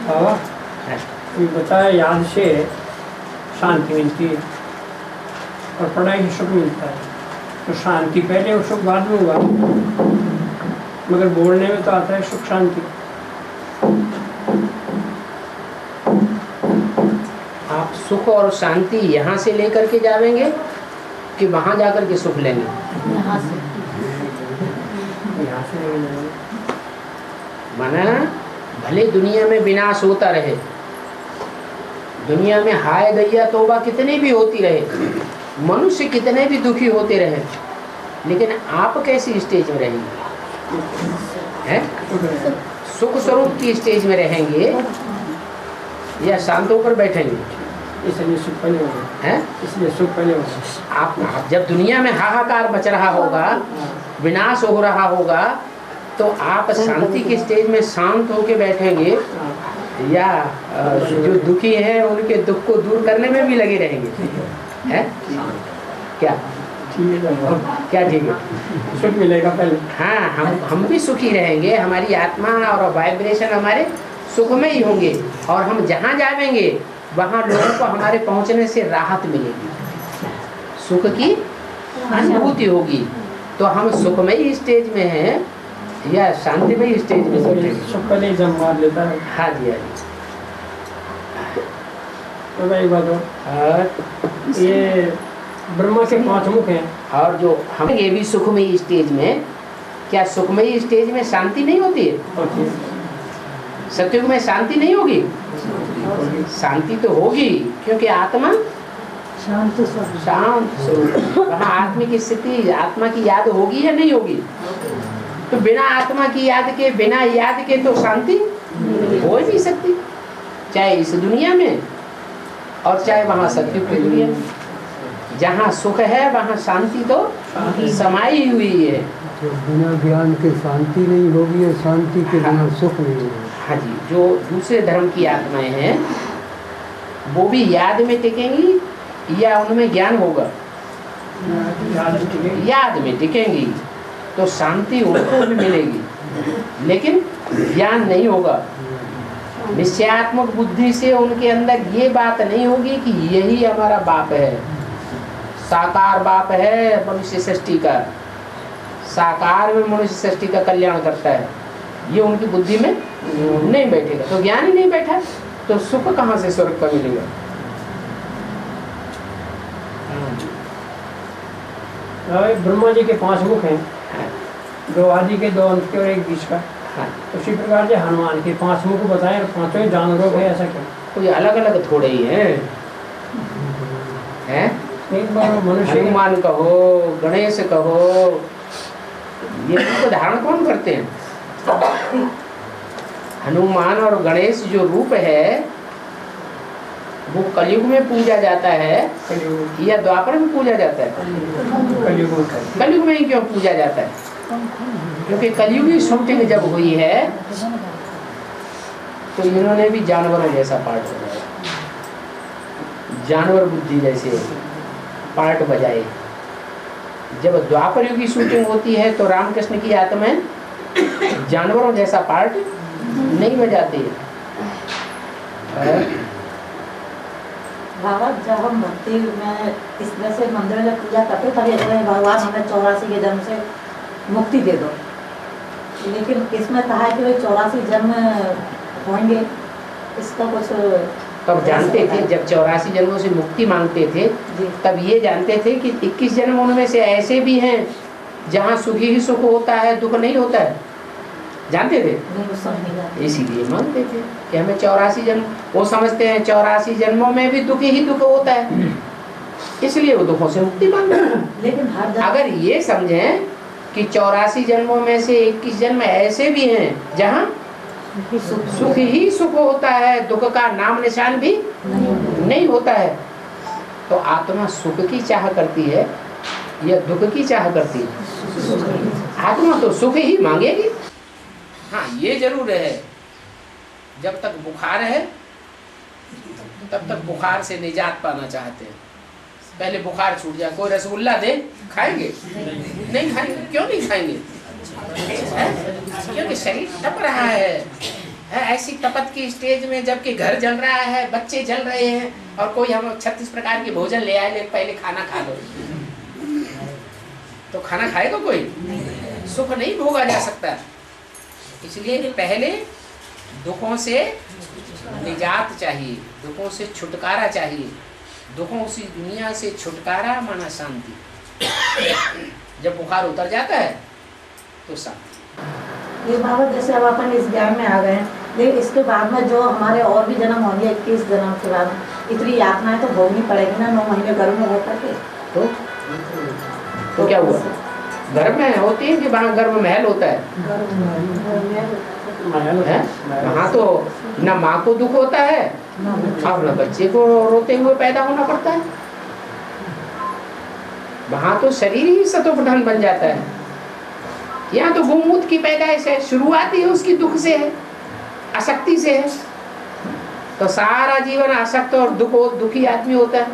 बाबा ये बताया, याद से शांति मिलती है और पढ़ाई से सुख मिलता है। तो शांति पहले और सुख बाद में होगा, मगर बोलने में तो आता है सुख शांति। आप सुख और शांति यहाँ से लेकर के जावेंगे कि वहाँ जाकर के सुख लेंगे? यहाँ से माना भले दुनिया में विनाश होता रहे, दुनिया में हाय गैया तौबा कितनी भी होती रहे, मनुष्य कितने भी दुखी होते रहे, लेकिन आप कैसी स्टेज में रहेंगे? हैं? सुख स्वरूप की स्टेज में रहेंगे या शांत होकर बैठेंगे? इसलिए सुख पहले होगा, हैं? इसलिए सुख पहले होगा। आप जब दुनिया में हाहाकार मच रहा होगा, विनाश हो रहा होगा, तो आप शांति की स्टेज में शांत होकर बैठेंगे या जो दुखी हैं उनके दुख को दूर करने में भी लगे रहेंगे? हैं? क्या ठीक है, क्या ठीक है? सुख मिलेगा पहले। हाँ, हम भी सुखी रहेंगे, हमारी आत्मा और वाइब्रेशन हमारे सुखमय ही होंगे, और हम जहाँ जाएंगे वहाँ लोगों को हमारे पहुँचने से राहत मिलेगी, सुख की अनुभूति होगी। तो हम सुखमय स्टेज में हैं या शांतिमय स्टेज में? सुख पहले जम मार लेता है। हाँ जी, हाँ जी। तो भाई बात हो, ये ब्रह्मा के 5 मुख हैं, और जो हम ये भी सुखमय स्टेज में, क्या सुखमय स्टेज में शांति नहीं होती है? सत्युग में शांति नहीं होगी? शांति तो होगी, क्योंकि आत्मा शांत स्वरूप, वहाँ आत्मिक स्थिति, आत्मा की याद होगी या नहीं होगी? तो बिना आत्मा की याद के, बिना याद के तो शांति हो ही नहीं सकती, चाहे इस दुनिया में और चाहे वहाँ सत्युग की दुनिया में। जहाँ सुख है वहाँ शांति तो समाई हुई है। तो बिना ज्ञान के शांति नहीं होगी और शांति के बिना सुख नहीं होगी। हाँ जी, जो दूसरे धर्म की आत्माएं हैं वो भी याद में टिकेंगी या उनमें ज्ञान होगा? याद में टिकेंगी, तो शांति उनको भी मिलेगी, लेकिन ज्ञान नहीं होगा। निश्चयात्मक बुद्धि से उनके अंदर ये बात नहीं होगी कि यही हमारा बाप है, साकार बाप है मनुष्य सृष्टि का, साकार में मनुष्य सृष्टि का कल्याण करता है, ये उनकी बुद्धि में नहीं बैठेगा। तो ज्ञान ही नहीं बैठा तो सुख कहाँ से स्वर्ग का मिलेगा? ब्रह्मा जी के 5 मुख हैं, 2 आदि के, 2 अंत के और 1 बीच का। उसी प्रकार से हनुमान के 5 मुख बताए और 5 जानवरों के, ऐसा क्यों? कोई अलग अलग थोड़े ही हैं? एक बार मनुष्य, हनुमान कहो, गणेश कहो, ये रूप धारण कौन करते हैं? हनुमान और गणेश जो रूप है वो कलयुग में पूजा जाता है या द्वापर में पूजा जाता है? कलयुग में ही क्यों पूजा जाता है? क्योंकि कलयुगी शूटिंग जब हुई है तो इन्होंने भी जानवरों जैसा पार्ट बजाया, जानवर बुद्धि जैसे पार्ट बजाए। जब द्वापर युग की शूटिंग होती है तो रामकृष्ण की आत्माएं जानवरों जैसा पार्ट नहीं बजाती है। बाबा, जब हम भक्ति में इस तरह से मंदिर में पूजा करते तभी भगवान हमें 84 के जन्म से मुक्ति दे दो, लेकिन इसमें कहा है कि वे 84 जन्म होंगे, इसका कुछ तब जानते थे, जब 84 जन्मों से मुक्ति मांगते थे तब ये जानते थे कि 21 जन्म उनमें से ऐसे भी हैं जहाँ सुख ही सुख होता है, दुख नहीं होता है। जानते थे, इसीलिए मानते थे कि हमें 84 जन्म, वो समझते हैं 84 जन्मों में भी दुख ही दुख होता है, इसलिए वो दुखों से मुक्ति मांगते हैं। लेकिन अगर ये समझें कि 84 जन्मों में से 21 जन्म ऐसे भी हैं जहाँ सुख ही सुख होता है, दुख का नाम निशान भी नहीं होता है, तो आत्मा सुख की चाह करती है या दुख की चाह करती है? आत्मा तो सुख ही मांगेगी। हाँ, ये जरूर है, जब तक बुखार है तब तक बुखार से निजात पाना चाहते हैं। पहले बुखार छूट जाए, कोई रसगुल्ला दे, खाएंगे? नहीं खाएंगे। क्यों नहीं खाएंगे? क्योंकि शरीर तप रहा है, ऐसी तपत की स्टेज में, जबकि घर जल रहा है, बच्चे जल रहे हैं, और कोई हम 36 प्रकार के भोजन ले आए, ले पहले खाना खा लो, तो खाना खाएगा कोई? सुख नहीं भोगा जा सकता। इसलिए पहले दुखों से निजात चाहिए, दुखों से छुटकारा चाहिए। दुखों से, दुनिया से छुटकारा माना शांति। जब बुखार उतर जाता है तो शांति। ये बाबा जैसे अब अपन इस ज्ञान में आ गए हैं, लेकिन इसके बाद में जो हमारे और भी जन्म होंगे, 21 जन्म के बाद इतनी यातनाएं तो भोगनी पड़ेगी ना, 9 महीने घर में रह करके। तो क्या हुआ? गर्भ में होती है कि वहाँ गर्भ महल होता है? वहाँ तो न माँ को दुख होता है और न बच्चे को रोते हुए पैदा होना पड़ता है। वहाँ तो शरीर ही सतोप्रधान बन जाता है। यहाँ तो गोमूत्र की पैदाइश है, शुरुआत ही उसकी दुख से है, आसक्ति से है। तो सारा जीवन आसक्त और दुखी आदमी होता है।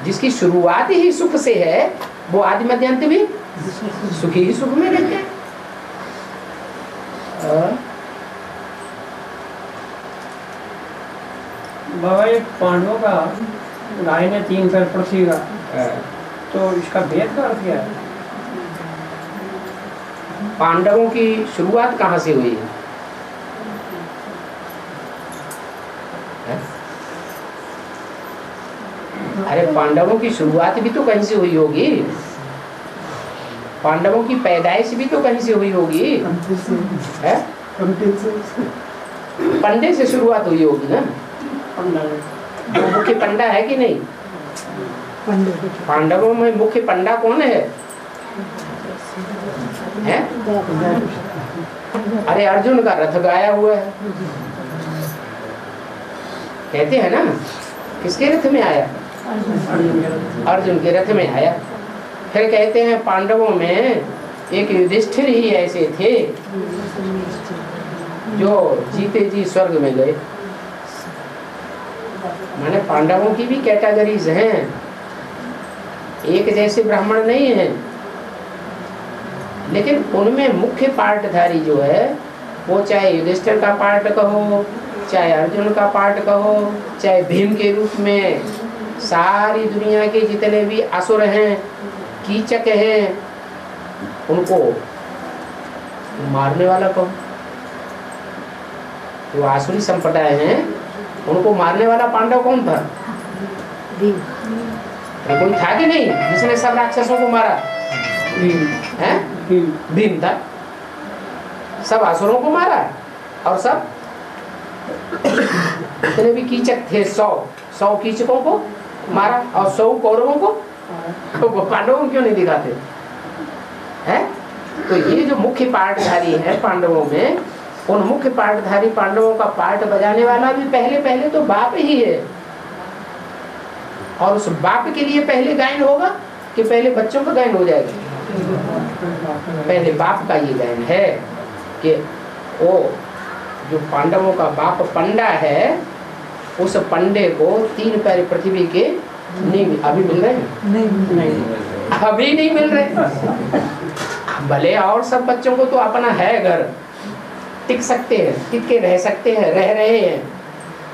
जिसकी शुरुआत ही सुख से है वो आदि मध्य अंत भी सुखी ही सुख में रहते हैं। बाबा ये पांडवों का गाय ने 3 पैर पृथ्वी का, तो इसका भेद का अर्थ क्या है? पांडवों की शुरुआत कहाँ से हुई है? अरे पांडवों की शुरुआत भी तो कहीं से हुई होगी, पांडवों की पैदाइश भी तो कहीं से हुई होगी, है? पंडे से शुरुआत हुई होगी ना। मुख्य पंडा है कि नहीं? पांडवों में मुख्य पंडा कौन है? हैं? अरे अर्जुन का रथ गाया हुआ है, कहते हैं ना। किसके रथ में आया? अर्जुन के रथ में आया। फिर कहते हैं पांडवों में एक युधिष्ठिर ही ऐसे थे जो जीते जी स्वर्ग में गए। माने पांडवों की भी कैटेगरीज हैं, एक जैसे ब्राह्मण नहीं है, लेकिन उनमें मुख्य पार्टधारी जो है वो चाहे युधिष्ठिर का पार्ट कहो, चाहे अर्जुन का पार्ट कहो, चाहे भीम के रूप में सारी दुनिया के जितने भी असुर हैं, कीचक हैं, उनको मारने वाला कहो। जो आसुरी संप्रदाय हैं उनको मारने वाला पांडव कौन था? कोई था कि नहीं जिसने सब राक्षसों को मारा? भीम था। सब असुरों को मारा और सब जितने भी कीचक थे 100 कीचकों को मारा और 100 कौरवों को, पांडवों को क्यों नहीं दिखाते हैं? तो ये जो मुख्य पार्टधारी है पांडवों में, उन मुख्य पार्टधारी पांडवों का पार्ट बजाने वाला भी पहले तो बाप ही है। और उस बाप के लिए पहले गायन होगा कि पहले बच्चों का गायन हो जाएगा? पहले बाप का ये गायन है कि वो जो पांडवों का बाप पंडा है, उस पंडे को 3 पैर पृथ्वी के नहीं अभी मिल रहे हैं? नहीं, अभी नहीं मिल रहे। भले और सब बच्चों को तो अपना है घर, टिक सकते हैं, टिक के रह सकते हैं, रह रहे हैं,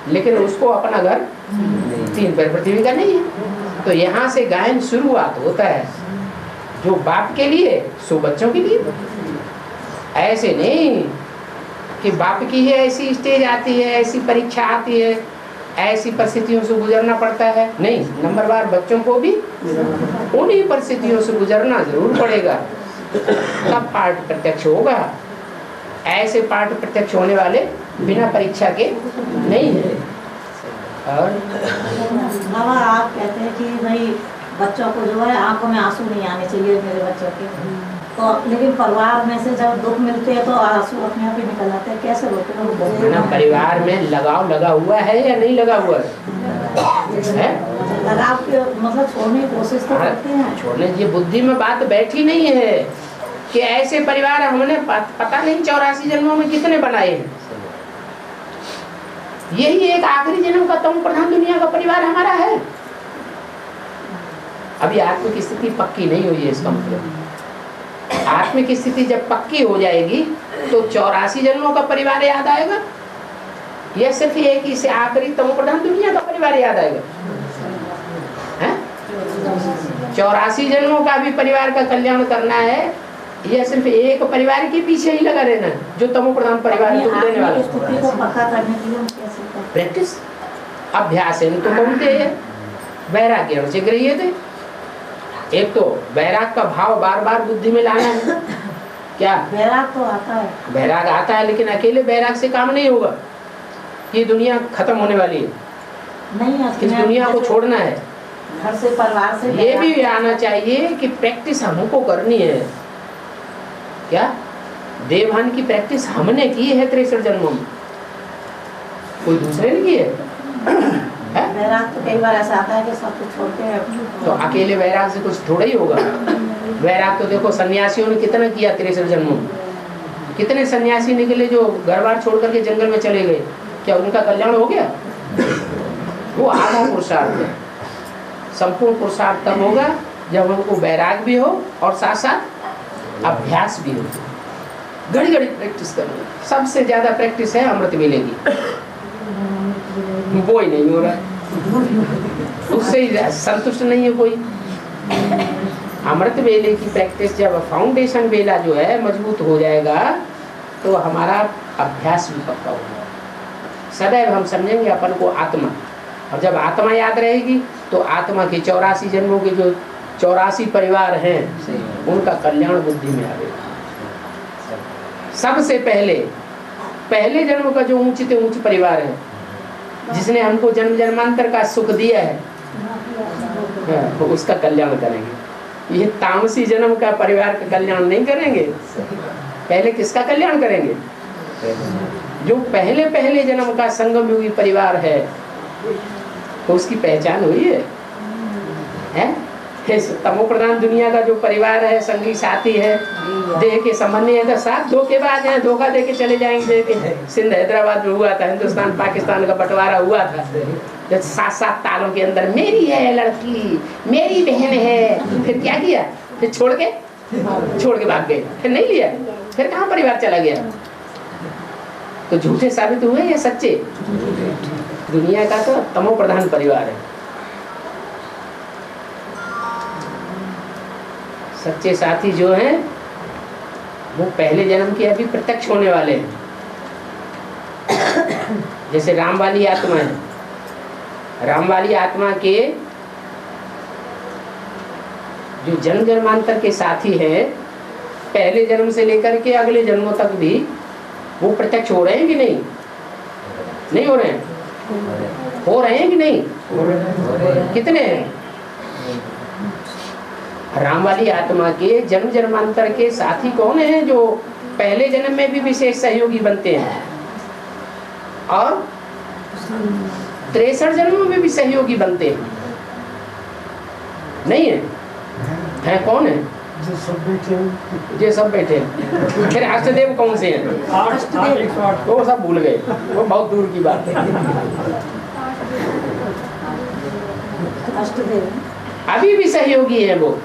लेकिन उसको अपना घर 3 पैर पृथ्वी का नहीं है। तो यहाँ से गायन शुरुआत होता है, जो बाप के लिए सो बच्चों के लिए। ऐसे नहीं कि बाप की ही ऐसी स्टेज आती है, ऐसी परीक्षा आती है, ऐसी परिस्थितियों से गुजरना पड़ता है। नहीं, नंबरवार बच्चों को भी उन्हीं परिस्थितियों से गुजरना जरूर पड़ेगा, तब पाठ प्रत्यक्ष होगा। ऐसे पाठ प्रत्यक्ष होने वाले बिना परीक्षा के नहीं है। और बाबा आप कहते हैं कि भाई बच्चों को जो है आंखों में आंसू नहीं आने चाहिए मेरे बच्चों के, तो लेकिन परिवार में से जब दुख मिलते हैं तो आंसू अपने आप ही निकल आते हैं, कैसे रोकते हैं? परिवार में लगाव लगा हुआ है या नहीं लगा हुआ है? लगाव के मतलब छोड़ने की कोशिश तो करते हैं। छोड़ने की बुद्धि में बात बैठी नहीं है कि ऐसे परिवार हमने पता नहीं 84 जन्मों में कितने बनाए हैं। यही एक आखिरी जन्म का तम प्रधान दुनिया का परिवार हमारा है। अभी आत्मिक स्थिति पक्की नहीं हुई है, इसका मतलब आत्मिक स्थिति जब पक्की हो जाएगी तो 84 जन्मों का परिवार याद आएगा, यह सिर्फ एक ही से आखिरी तमोप्रधान दुनिया का परिवार याद आएगा? 84 जन्मों का भी परिवार का कल्याण करना है, यह सिर्फ एक परिवार के पीछे ही लगा रहना है जो तमोप्रधान परिवार को देने वाला स्थिति को पक्का करने के लिए हम कैसे करें? प्रैक्टिस, अभ्यास है तो कौनते हैं वैराग्य से गृह्य थे। एक तो वैराग का भाव बार बार बुद्धि में लाना है। क्या वैराग तो आता है, वैराग आता है, लेकिन अकेले वैराग से काम नहीं होगा। ये दुनिया खत्म होने वाली है, नहीं इस दुनिया को छोड़ना है। घर से परिवार से ये भी आना चाहिए कि प्रैक्टिस हमको करनी है। क्या देवभान की प्रैक्टिस हमने की है 63 जन्मों में, कोई दूसरे ने की है? वैराग तो कई बार ऐसा आता है कि सब कुछ छोड़ते हैं तो अकेले वैराग से कुछ थोड़ा ही होगा। वैराग तो देखो सन्यासियों ने कितना किया 63 जन्मों में। कितने सन्यासी निकले जो घर बार छोड़ करके जंगल में चले गए, क्या उनका कल्याण हो गया? वो आधा पुरुषार्थ है। संपूर्ण पुरुषार्थ तब होगा जब हमको वैराग भी हो और साथ साथ अभ्यास भी हो। घड़ी घड़ी प्रैक्टिस करनी, सबसे ज्यादा प्रैक्टिस है अमृत वेले की। वो ही नहीं हो रहा, उससे ही संतुष्ट नहीं है कोई। अमृत वेले की प्रैक्टिस जब फाउंडेशन वेला जो है मजबूत हो जाएगा तो हमारा अभ्यास भी पक्का होगा। सदैव हम समझेंगे अपन को आत्मा, और जब आत्मा याद रहेगी तो आत्मा के 84 जन्मों के जो 84 परिवार हैं उनका कल्याण बुद्धि में आएगा। सबसे पहले जन्म का जो ऊंच से ऊंच परिवार है, जिसने हमको जन्म जन्मांतर का सुख दिया है, तो उसका कल्याण करेंगे। ये तामसी जन्म का परिवार का कल्याण नहीं करेंगे। पहले किसका कल्याण करेंगे? जो पहले जन्म का संगम युगी परिवार है, तो उसकी पहचान हुई है? तमो प्रधान दुनिया का जो परिवार है, संगी साथी है, देह के संबंधी है, तो साथ धोखेबाज है, धोखा दे के चले जाएंगे। सिंध हैदराबाद में हुआ था, हिंदुस्तान पाकिस्तान का बंटवारा हुआ था, जब 7-7 तालों के अंदर मेरी है लड़की, मेरी बहन है, फिर क्या किया? फिर छोड़ के भाग गए, फिर नहीं लिया, फिर कहाँ परिवार चला गया? तो झूठे साबित हुए या सच्चे? दुनिया का तो तमो प्रधान परिवार है। सच्चे साथी जो हैं वो पहले जन्म के अभी प्रत्यक्ष होने वाले हैं। जैसे राम वाली आत्मा है, राम वाली आत्मा के जो जन्म जन्मांतर के साथी हैं, पहले जन्म से लेकर के अगले जन्मों तक भी वो प्रत्यक्ष हो रहे हैं कि नहीं? नहीं हो रहे हैं? हो रहे हैं कि नहीं? कितने हैं? राम वाली आत्मा के जन्म जन्मांतर के साथी कौन हैं जो पहले जन्म में भी विशेष सहयोगी बनते हैं और 63 जन्मों में भी सहयोगी बनते हैं? नहीं है? हैं कौन है? जो सब बैठे हैं। फिर अष्टदेव कौन से हैं? वो सब भूल गए, वो बहुत दूर की बात है। अष्टदेव अभी भी सहयोगी है वो,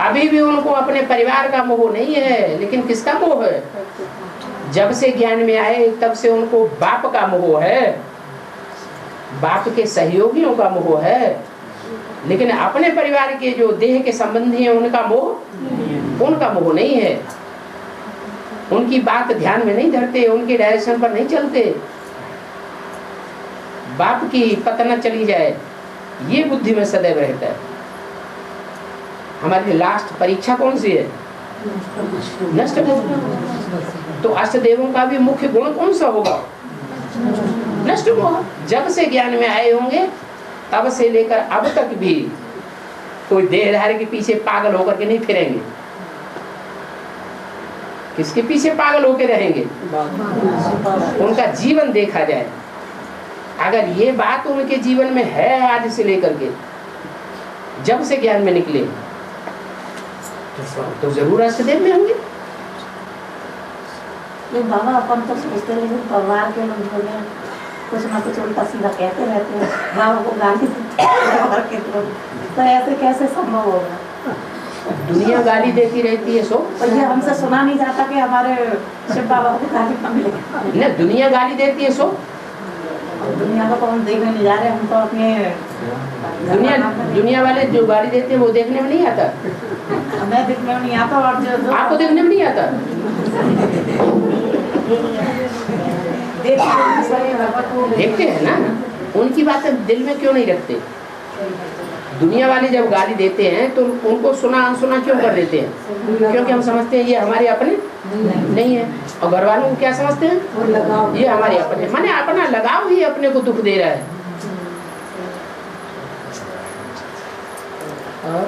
अभी भी उनको अपने परिवार का मोह नहीं है, लेकिन किसका मोह है? जब से ज्ञान में आए तब से उनको बाप का मोह है, बाप के सहयोगियों का मोह है, लेकिन अपने परिवार के जो देह के संबंधी हैं उनका मोह नहीं है। उनकी बात ध्यान में नहीं धरते, उनके डायरेक्शन पर नहीं चलते। बाप की पता न चली जाए, ये बुद्धि में सदैव रहता है। हमारी लास्ट परीक्षा कौन सी है? नष्ट मोह। तो अष्टदेवों का भी मुख्य गुण कौन सा होगा? नष्ट मोह। जब से ज्ञान में आए होंगे तब से लेकर अब तक भी कोई देहधारी के पीछे पागल होकर के नहीं फिरेंगे। किसके पीछे पागल होकर रहेंगे? उनका जीवन देखा जाए, अगर ये बात उनके जीवन में है आज से लेकर के जब से ज्ञान में निकले, तो जरूर अष्टदेव में होंगे। ये बाबा अपन तो सोचते लेकिन परिवार के लोग जो है कुछ ना कुछ उल्टा सीधा कहते रहते हैं, बाबा को गाली देते हैं, तो ऐसे कैसे संभव होगा? दुनिया गाली देती रहती है सो पर ये हमसे सुना नहीं जाता कि हमारे शिव बाबा को गाली कम मिलेगी। न दुनिया गाली देती है सो दुनिया को तो हम देखने नहीं जा रहे, हम तो अपने दुनिया वाले जो गाली देते हैं वो देखने में नहीं आता। हमें देखने में नहीं आता और जो आपको देखने में नहीं आता। देखते हैं ना, उनकी बातें दिल में क्यों नहीं रखते? दुनिया वाले जब गाली देते हैं तो उनको सुना अनसुना क्यों कर देते हैं? क्योंकि हम समझते हैं ये हमारे अपने नहीं है। और घर वालों को क्या समझते हैं? ये हमारे अपने, माने अपना लगाव ही अपने को दुख दे रहा है। और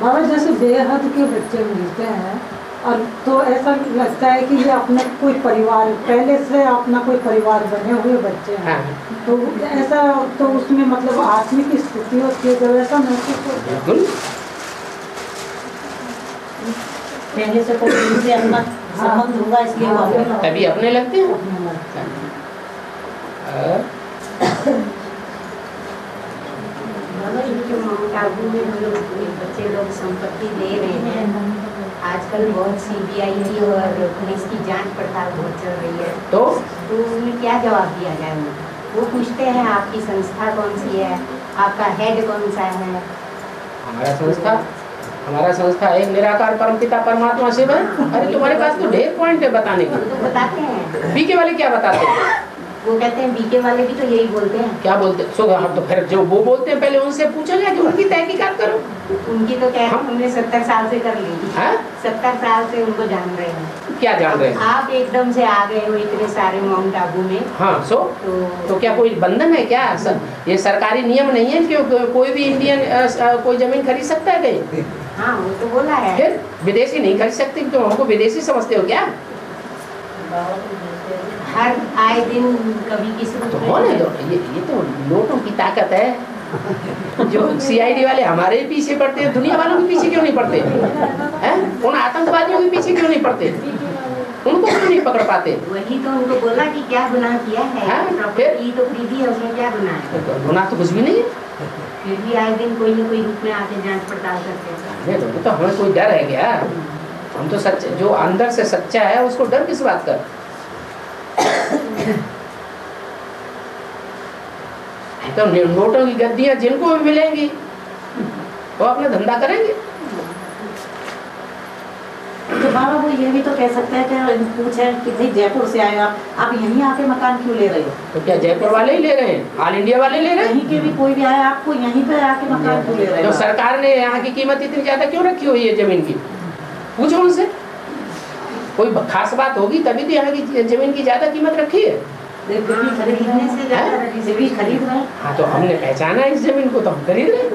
बाबा जैसे बेहद के बच्चे मिलते हैं और तो ऐसा लगता है कि ये अपने कोई परिवार, पहले से अपना कोई परिवार बने हुए बच्चे हैं। हाँ। तो ऐसा तो उसमें मतलब आत्मिक स्थिति होती है जब ऐसा महसूस होता है। बिल्कुल पहले से कोई उनसे अपना संबंध होगा इसलिए वो अपने लगते तभी अपने लगते हैं। और जो माउंट आबू में हम लोग बच्चे लोग संपत्ति ले रहे हैं, आजकल बहुत सीबीआई की और पुलिस की जांच पड़ताल बहुत चल रही है, तो उसमें क्या जवाब दिया जाए उनको? वो पूछते हैं आपकी संस्था कौन सी है, आपका हेड कौन सा है? हमारा संस्था एक निराकार परमपिता परमात्मा शिव है। अरे तुम्हारे पास तो ढेर पॉइंट है बताने के। तो बताते हैं, बीके वाले क्या बताते हैं? वो कहते हैं बीके वाले भी तो यही बोलते हैं। क्या बोलते हैं? सो हम तो फिर जो वो बोलते हैं पहले उनसे पूछा जाए कि उनकी तहकीकात करो। उनकी तो क्या हमने 70 साल से कर ली। हाँ? 70 साल से उनको जान रहे हैं। क्या जान रहे हैं? आप एकदम से आ गए हो इतने सारे माउंट आबू में। हाँ सो तो क्या कोई बंधन है क्या? ये सरकारी नियम नहीं है कि कोई भी इंडियन कोई जमीन खरीद सकता है कहीं? हाँ वो तो बोला है। फिर विदेशी नहीं खरीद सकते, तो हमको विदेशी समझते हो क्या? हर आए दिन कभी किसी तो कौन है? ये तो नोटों की ताकत है। जो सीआईडी वाले हमारे पीछे पड़ते हैं, दुनिया वालों के पीछे क्यों नहीं पड़ते हैं? उन आतंकवादियों के पीछे क्यों नहीं पड़ते? उनको क्यों नहीं पकड़ पाते? वही तो उनको बोला कि क्या गुनाह किया है। हाँ, प्रॉपर्टी तो खरीदी है, उसमें क्या गुनाह है? गुनाह तो कुछ भी नहीं है। फिर भी आए दिन कोई न कोई रूप में आके जांच पड़ताल करते हैं। तो हमें कोई डर है क्या? हम तो सच्चे, जो अंदर से सच्चा है उसको डर किस बात का? तो नोटों की गद्दियां जिनको भी मिलेंगी वो अपना धंधा करेंगे। तो बाबा वो ये भी तो कह सकते हैं कि पूछे कि भाई जयपुर से आए आप यहीं आके मकान क्यों ले रहे हो? तो क्या जयपुर वाले ही ले रहे हैं? ऑल इंडिया वाले ले रहे हैं? कहीं के भी कोई भी आया आपको यहीं पे आके मकान क्यों ले रहे हो? तो सरकार ने यहाँ की कीमत इतनी ज्यादा क्यों रखी हुई है जमीन की? पूछो उनसे, कोई खास बात होगी तभी तो यहाँ की जमीन की ज्यादा कीमत रखी है। खरीदने से ज्यादा जमीन खरीद रहे हैं। हाँ तो हमने पहचाना इस जमीन को तो हम खरीद रहे हैं।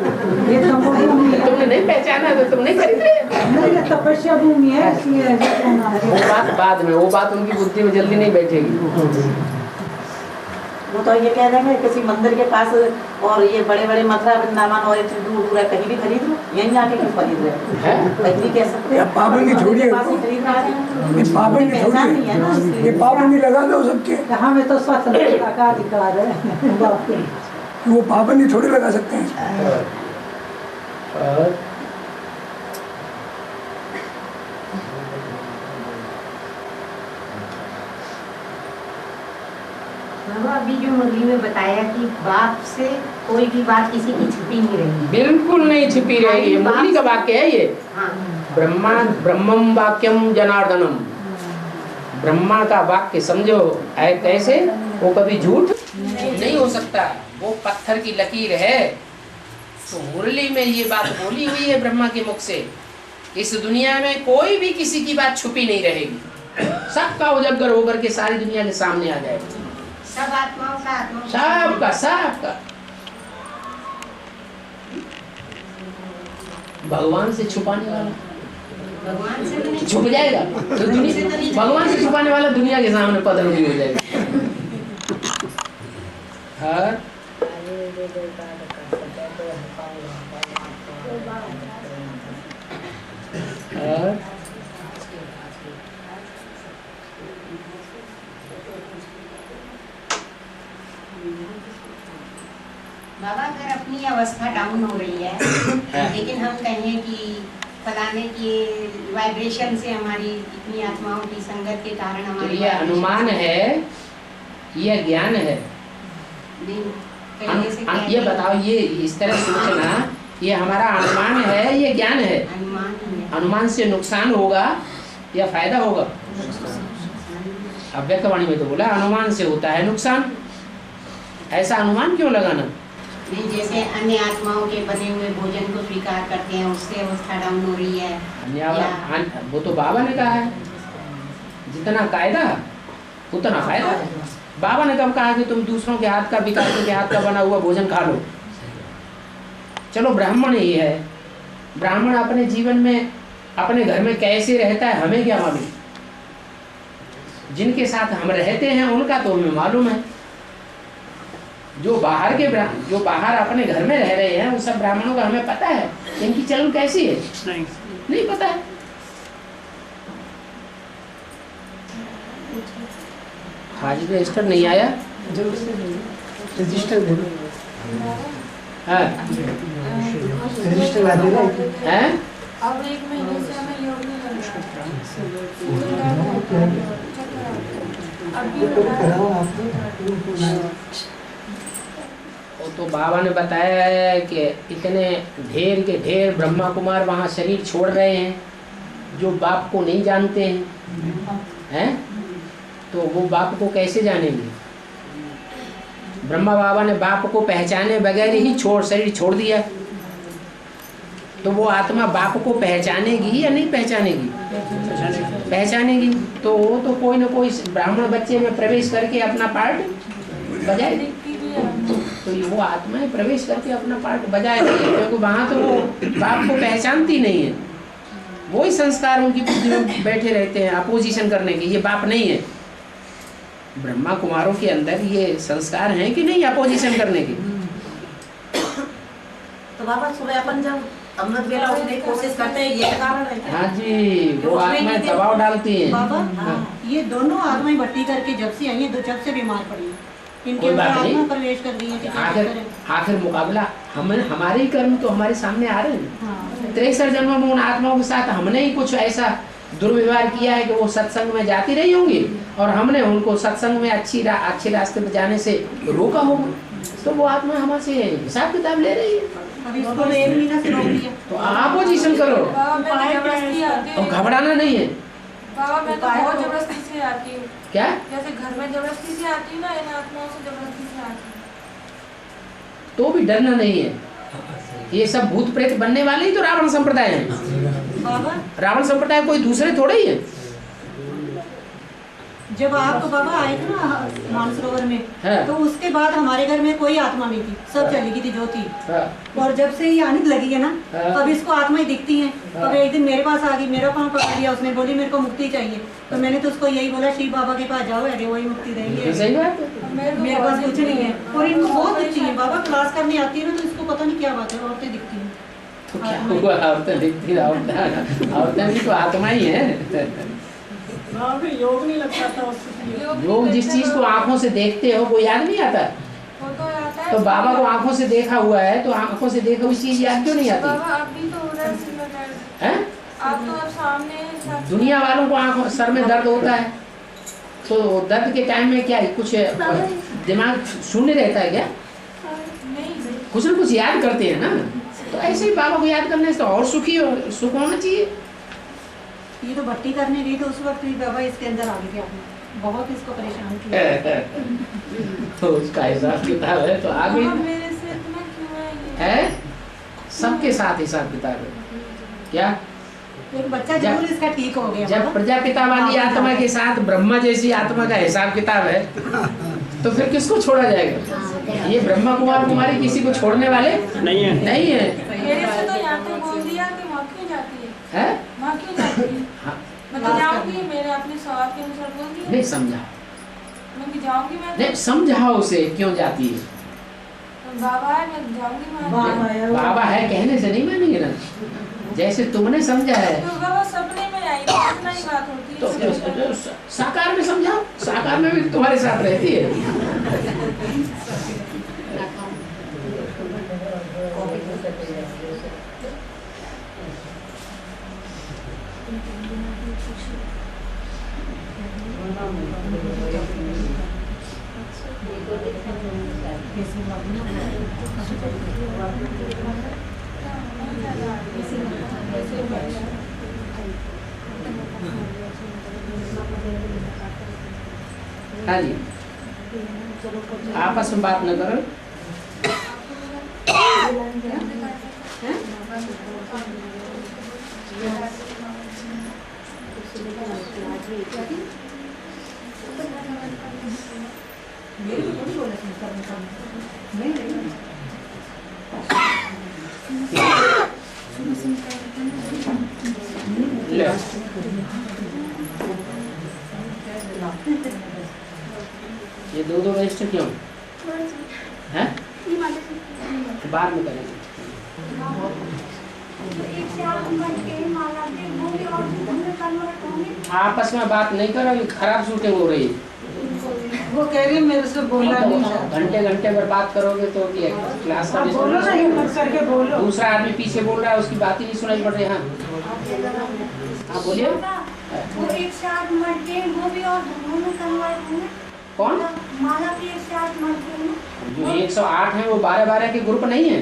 तुमने नहीं पहचाना तो तुम नहीं खरीद रहे। तपस्या भूमि है इसलिए वो बात बाद में, वो बात उनकी बुद्धि में जल्दी नहीं बैठेगी। वो तो ये कह देंगे किसी मंदिर के पास और ये बड़े बड़े मथुरा वृंदावन और इतनी दूर दूर है, कहीं भी खरीद लो, यहीं आके क्यों खरीद रहे हैं? कहीं भी कह सकते हैं पाबंदी छोड़िए, पाबंदी छोड़िए, ये पाबंदी लगा दो सबके। हमें तो स्वतंत्रता का अधिकार है। वो पाबंदी थोड़ी लगा सकते हैं। अभी जो मुरली में बताया कि बाप से कोई भी बात किसी की छिपी नहीं रही। बिल्कुल नहीं छिपी रहेगी। मुरली का वाक्य है ये। हाँ। ब्रह्मम वाक्यम जनार्दनम। ब्रह्मा का वाक्य समझो कैसे, वो कभी झूठ नहीं हो सकता, वो पत्थर की लकीर है। तो मुरली में ये बात बोली हुई है ब्रह्मा के मुख से, इस दुनिया में कोई भी किसी की बात छुपी नहीं रहेगी, सबका उजागर होकर के सारी दुनिया के सामने आ जाएगी। सब आत्माओं का सबका भगवान से छुपाने वाला भगवान से भी नहीं छुप जाएगा तो भगवान से छुपाने वाला दुनिया के सामने पतंगी हो जाएगा। हाँ? हाँ? बाबा अगर अपनी अवस्था डाउन हो रही है लेकिन हम कहें कि फलाने की वाइब्रेशन से हमारी इतनी आत्माओं की संगत के कारण तो हमारी ये अनुमान है, यह ज्ञान है। नहीं, पहले से ये बताओ, ये इस तरह सोचना, ये हमारा अनुमान है, ये ज्ञान है। अनुमान ही है। अनुमान से नुकसान होगा या फायदा होगा? अव्यक्तवाणी में तो बोला अनुमान से होता है नुकसान। ऐसा अनुमान क्यों लगाना? नहीं, जैसे अन्य आत्माओं के बने हुए भोजन को स्वीकार करते हैं, उससे अवस्था डाउन हो रही है। वो तो बाबा ने कहा है, जितना कायदा उतना फायदा। बाबा ने कब कहा कि तुम दूसरों के हाथ का, विकारों के हाथ का बना हुआ भोजन खा लो? चलो ब्राह्मण ही है, ब्राह्मण अपने जीवन में अपने घर में कैसे रहता है हमें क्या मालूम? जिनके साथ हम रहते हैं उनका तो हमें मालूम है। जो बाहर अपने घर में रह रहे हैं उन सब ब्राह्मणों का हमें पता है, इनकी चलन कैसी है नहीं पता है। हाजिर रजिस्टर नहीं आया, रजिस्टर हाँ रजिस्टर ला देना है। अब 1 महीने से हमें योग नहीं लग रहा। अभी कराओ आपने। वो तो बाबा ने बताया है कि इतने ढेर के ढेर ब्रह्मा कुमार वहाँ शरीर छोड़ रहे हैं जो बाप को नहीं जानते हैं, तो वो बाप को कैसे जानेंगे? ब्रह्मा बाबा ने बाप को पहचाने बगैर ही शरीर छोड़ दिया, तो वो आत्मा बाप को पहचानेगी या नहीं पहचानेगी? पहचानेगी। तो वो तो कोई ना कोई ब्राह्मण बच्चे में प्रवेश करके अपना पार्ट बजाएगी। तो वो आत्माएं प्रवेश करके अपना पार्ट बजाएगी, क्योंकि वहाँ तो वो बाप को पहचानती नहीं है। वही संस्कार उनकी बुद्धि में बैठे रहते हैं अपोजिशन करने के। ये बाप नहीं है। ब्रह्मा कुमारों के अंदर ये संस्कार हैं कि नहीं अपोजिशन करने के? तो बाबा सुबह अपन जब अमृत वेला उठने की कोशिश करते हैं, ये कारण है क्या? हाँ जी, वो आत्माएं दबाव डालती हैं। बाबा हाँ। ये दोनों आत्माएं भट्टी करके जब से आई हैं, जब से बीमार पड़ी हैं, इनके कोई अंदर बात नहीं। आत्मा प्रवेश कर रही है कि क्या करें? आखिर मुकाबला हमारे ही कर्म तो हमारे सामने आ रहे हैं। हाँ। 63 जन्मों में उन आत्माओं के साथ हमने ही कुछ ऐसा दुर्व्यवहार किया है कि वो सत्संग में जाती रही होंगी और हमने उनको सत्संग में अच्छे रास्ते पर जाने से रोका होगा, तो वो आत्मा हमारे हिसाब किताब ले रही है। अभी इसको 1 महीना से रोक दिया। तो अपोजिशन करो बाबा मैं तो जबरदस्ती आती और हूँ। घबराना नहीं है। बाबा मैं तो बहुत जबरदस्ती से आती हूँ। क्या? जैसे घर में जबरदस्ती से आती हूँ ना, इन आत्माओं से जबरदस्ती से आती हूँ। तो भी डरना नहीं है। ये सब भूत प्रेत बनने वाले ही तो रावण संप्रदाय है। बाबा रावण संप्रदाय कोई दूसरे थोड़े ही है। जब आप तो बाबा आए थे ना मानसरोवर में, हाँ। तो उसके बाद हमारे घर में कोई आत्मा नहीं थी, सब चली गई थी जो थी। हाँ। और जब से ये आने लगी है ना, हाँ। तब इसको आत्माएं दिखती हैं। हाँ। अब एक दिन मेरे पास आ गई, मेरा पाँव पकड़ लिया उसने, बोली मेरे को मुक्ति चाहिए। तो मैंने तो उसको यही बोला, शिव बाबा के पास जाओ, अरे वही मुक्ति देंगे। सही बात है। मेरे पास कुछ नहीं है। और इनको बहुत अच्छी है बाबा, क्लास करने आती है ना, तो इसको पता नहीं क्या बात है, औरतें दिखती हैं। तो क्या हुआ? औरतें दिखती हैं, औरतें भी तो आत्मा ही है। योग नहीं लगता था उससे। लोग जिस चीज को आंखों से देखते हो वो याद नहीं आता। वो तो आता है। तो बाबा को आंखों से देखा हुआ है, तो आंखों से देखा हुई चीज याद क्यों नहीं आती बाबा अब भी तो हो रहा है सिर दर्द। है? आप तो अब सामने हैं, सब- दुनिया वालों को आंखों सर में दर्द होता है, तो दर्द के टाइम में क्या कुछ दिमाग शून्य रहता है क्या? नहीं कुछ ना कुछ याद करते हैं ना। तो ऐसे ही बाबा को याद करने से तो और सुख होना चाहिए। ये तो भट्टी करने गई, तो उस वक्त भी बाबा इसके अंदर आ गई थी आपने, बहुत इसको परेशान किया। तो उसका हिसाब किताब है तो आ बाबा गई मेरे से इतना क्यों है ये? है। सबके साथ हिसाब किताब है। क्या? एक बच्चा जरूर इसका ठीक हो गया जब बाबा। प्रजापिता वाली आत्मा के साथ ब्रह्मा जैसी आत्मा का हिसाब किताब है, तो फिर किसको छोड़ा जाएगा? ये ब्रह्मा कुमार कुमारी किसी को छोड़ने वाले नहीं है। नहीं है। मेरे से तो यहाँ पे बोल दिया कि माँ क्यों जाती है? है? माँ क्यों जाती है? हाँ, मैं तो जाऊंगी, मेरे अपने स्वाद के अनुसार बोल दिया। नहीं समझा, मैं भी जाऊंगी, मैं नहीं समझाओ उसे क्यों जाती है। तो बाबा है, मैं जाऊंगी वहाँ। बाबा है कहने से नहीं मानेंगे ना, जैसे तुमने समझा है तो बाबा सपने में आई थी, इतना ही बात होती है। तो साकार में समझाओ। साकार में भी तुम्हारे साथ रहती है। हाँ जी, आपस में बात न करो। ले। ये दो रजिस्टर क्यों हैं? बाद में करेंगे। आपस में बात नहीं करो, खराब शूटिंग हो रही है। वो कह रही मेरे से बोला नहीं घंटे घंटे भर बात करोगे तो क्लास का बोलो ना, हिम्मत करके बोलो। दूसरा आदमी पीछे बोल रहा है, उसकी बात ही नहीं सुनाई पड़ रही। हाँ हाँ बोलिए। वो एक साथ मरते हैं, वो भी और दोनों कन्वर्ट हुए। कौन? माला भी एक साथ मरते हैं। जो 108 हैं वो 12-12 के ग्रुप नहीं है,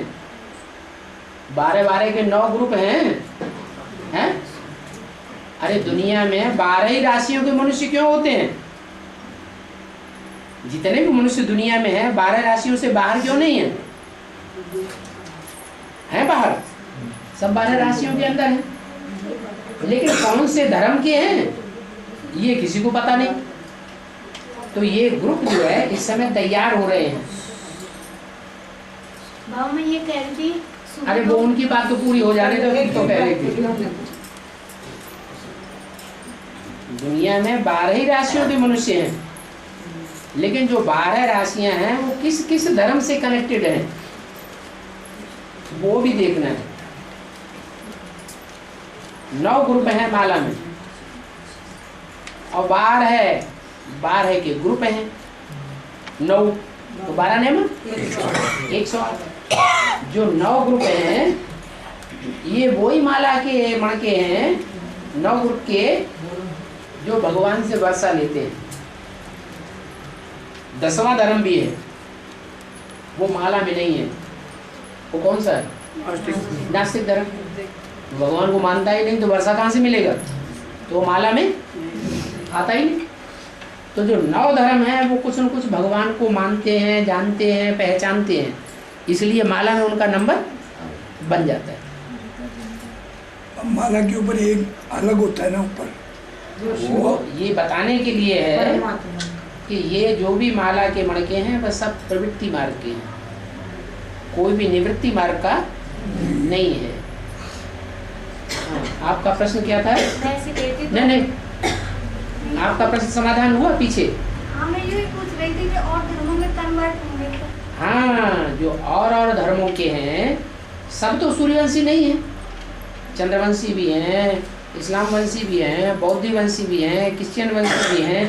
12-12 के 9 ग्रुप हैं। अरे दुनिया में 12 ही राशियों के मनुष्य क्यों होते हैं? जितने भी मनुष्य दुनिया में हैं 12 राशियों से बाहर क्यों नहीं है? हैं बाहर, सब 12 राशियों के अंदर हैं, लेकिन कौन से धर्म के हैं ये किसी को पता नहीं। तो ये ग्रुप जो है इस समय तैयार हो रहे हैं। बाबा मैं ये कह रही थी, अरे वो उनकी बात तो पूरी हो जाने दो, तो कह रही थी दुनिया में 12 ही राशियों के मनुष्य हैं, लेकिन जो 12 राशियां हैं वो किस किस धर्म से कनेक्टेड हैं वो भी देखना है। 9 ग्रुप हैं माला में और 12 के ग्रुप हैं 9, तो 12 नेम 108। जो 9 ग्रुप हैं ये वही माला के मण के हैं, 9 ग्रुप के जो भगवान से वर्षा लेते हैं। 10वां धर्म भी है, वो माला में नहीं है। वो कौन सा है? नास्तिक धर्म। भगवान को मानता ही नहीं तो वर्षा कहाँ से मिलेगा? तो वो माला में आता ही नहीं। तो जो 9 धर्म है वो कुछ न कुछ भगवान को मानते हैं, जानते हैं, पहचानते हैं, इसलिए माला में उनका नंबर बन जाता है। माला के ऊपर एक अलग होता है ना ऊपर, वो ये बताने के लिए है कि ये जो भी माला के मणके हैं वह सब प्रवृत्ति मार्ग के हैं, कोई भी निवृत्ति मार्ग का नहीं है। आपका प्रश्न क्या था? नहीं, आपका प्रश्न समाधान हुआ पीछे। हाँ मैं यही पूछ रही थी कि और धर्मों में कन्वर्ट होंगे तो? हाँ, जो और धर्मों के हैं सब तो सूर्यवंशी नहीं है, चंद्रवंशी भी हैं, इस्लाम वंशी भी हैं, बौद्ध वंशी भी हैं, क्रिश्चियन वंशी भी हैं।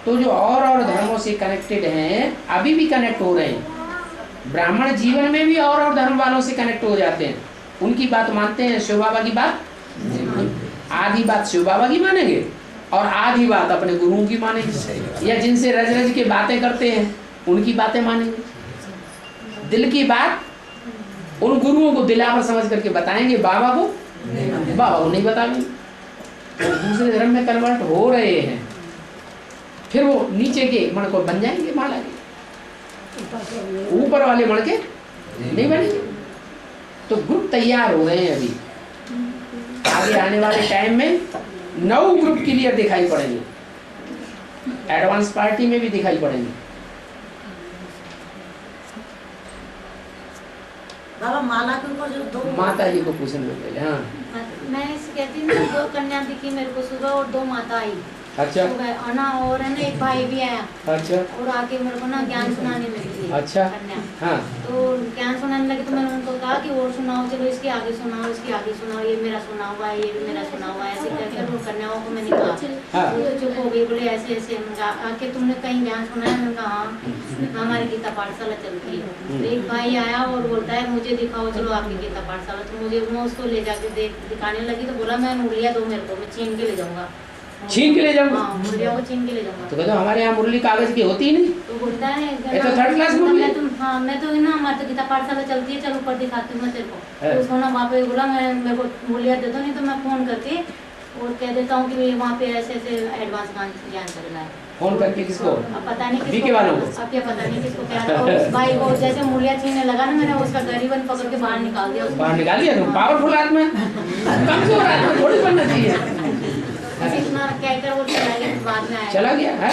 तो जो और धर्मों से कनेक्टेड हैं अभी भी कनेक्ट हो रहे हैं। ब्राह्मण जीवन में भी और धर्म वालों से कनेक्ट हो जाते हैं, उनकी बात मानते हैं। शिव बाबा की बात, आधी बात शिव बाबा की मानेंगे और आधी बात अपने गुरुओं की मानेंगे, या जिनसे रज रज के बातें करते हैं उनकी बातें मानेंगे। दिल की बात उन गुरुओं को दिलावर समझ करके बताएंगे, बाबा को नहीं बताएंगे। तो दूसरे धर्म में कन्वर्ट हो रहे हैं, फिर वो नीचे के मण को बन जाएंगे माला के, ऊपर वाले मण के नहीं बनेंगे। तो ग्रुप तैयार हो रहे हैं अभी, आगे आने वाले टाइम में 9 ग्रुप क्लियर दिखाई पड़ेंगे, एडवांस पार्टी में भी दिखाई पड़ेंगे। बाबा माला के ऊपर जो 2 माता जी को पूछने पहले। हाँ मैं इसे कहती हूँ 2 कन्या दिखी मेरे को सुबह और 2 माता आई। अच्छा सुबह और ना और है ना एक भाई भी आया अच्छा और आके मेरे को ना ज्ञान सुनाने लगी। अच्छा। कन्या। हाँ तो ज्ञान सुनाने लगे तो मैंने उनको कहा कि और सुनाओ, चलो इसके आगे सुनाओ, इसके आगे सुनाओ, ये मेरा सुना हुआ है, ये भी मेरा सुना हुआ है, ऐसे करके वो कन्याओं को मैंने कहा। हाँ। वो तो चुप हो गई, बोले ऐसे ऐसे। मैंने कहा आके तुमने कहीं ज्ञान सुनाया? मैंने कहा हाँ, हमारी गीता पाठशाला चलती है। तो एक भाई आया और बोलता है मुझे दिखाओ, चलो आपकी गीता पाठशाला। तो मुझे मैं उसको ले जाके दिखाने लगी तो बोला मैं मुरलिया दो मेरे को, मैं छीन के ले जाऊंगा। छीन के ले जाऊंगा? हाँ, मुरलिया को छीन के ले जाऊंगा। तो कहते हमारे यहाँ मुरली कागज की होती ही नहीं। तो बोलता है ये तो थर्ड क्लास मुरली है। हाँ मैं तो ना हमारे तो गीता पाठशाला चलती है, चलो ऊपर दिखाती हूँ मैं तेरे को। है। तो उसको ना वहाँ पे बोला मैं मेरे को मुरलिया दे दो, नहीं तो मैं फोन करके और कह देता हूँ कि वहाँ पे ऐसे ऐसे एडवांस ज्ञान चल रहा है। फोन करके किसको? अब पता नहीं बीके वालों को? अब क्या पता नहीं किसको क्या है। और उस भाई को जैसे मुरलिया छीनने लगा ना, मैंने उसका गरीबन पकड़ के बाहर निकाल दिया। बाहर निकाल दिया? तुम पावरफुल आदमी, कमजोर आदमी थोड़ी बनना चाहिए। इतना कहकर वो चला गया, बाद में आया। चला गया है?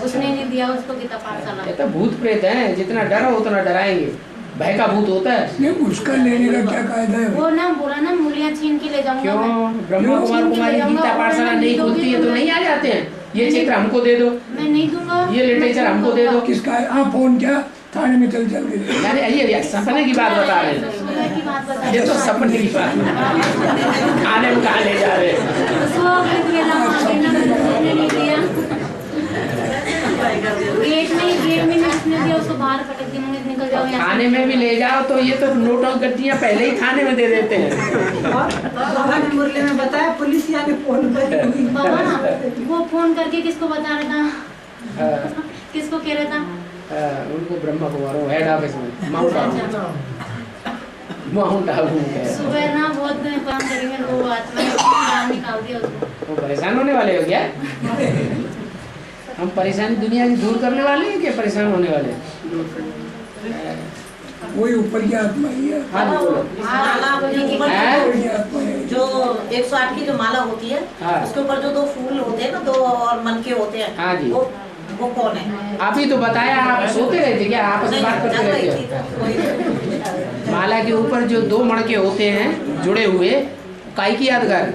उसने नहीं दिया उसको गीता पाठशाला। ये तो भूत प्रेत हैं, जितना डरो उतना डराएंगे। भय का भूत होता है। नहीं, उसका लेने का क्या कायदा है? वो ना बोला ना मुरलिया छीन के ले जाऊंगा क्यों? मैं। ब्रह्मा कुमार कुमारी गीता पाठशाला नहीं खुलती है तो नहीं आ जाते हैं? ये चित्र हमको दे दो, मैं नहीं दूंगा। ये लिटरेचर हमको दे दो। किसका है? हाँ, फोन क्या थाने में चल चल गए। यानी ये सपने की बात बता रहे हैं। सुबह की बात बता। ये तो सपने की बात खाने में कहाँ ले जा रहे हैं? गेट में उसने दिया, उसको बाहर पटक दिया, मुझे निकल जाओ यहाँ से। खाने में भी ले जाओ तो ये तो नोटों गड्डियाँ पहले ही खाने में दे देते हैं। बाबा ने मुरली में बताया पुलिस ने फोन कर बाबा वो फोन करके किसको बता रहा था? किसको कह रहा था? उनको ब्रह्मा कुमारों हेड ऑफिस में माउंट आबू है। सुबह ना बहुत काम करेंगे, वो आत्मा ने निकाल दिया उसको। वो परेशान होने वाले हो क्या? हम परेशानी दुनिया की दूर करने वाले हैं क्या परेशान होने वाले? वही ऊपर की आत्मा ही है। हाँ बोलो। माला ऊपर की आत्मा है। जो 108 की जो माला होती है, हाँ। उसके ऊपर जो दो फूल होते हैं ना, दो और मन के होते हैं। हाँ जी। वो कौन है? आप ही तो बताया, आप सोते रहते क्या? आपस में बात करते रहते हो? माला के ऊपर जो दो मणके होते हैं जुड़े हुए, काय की यादगार?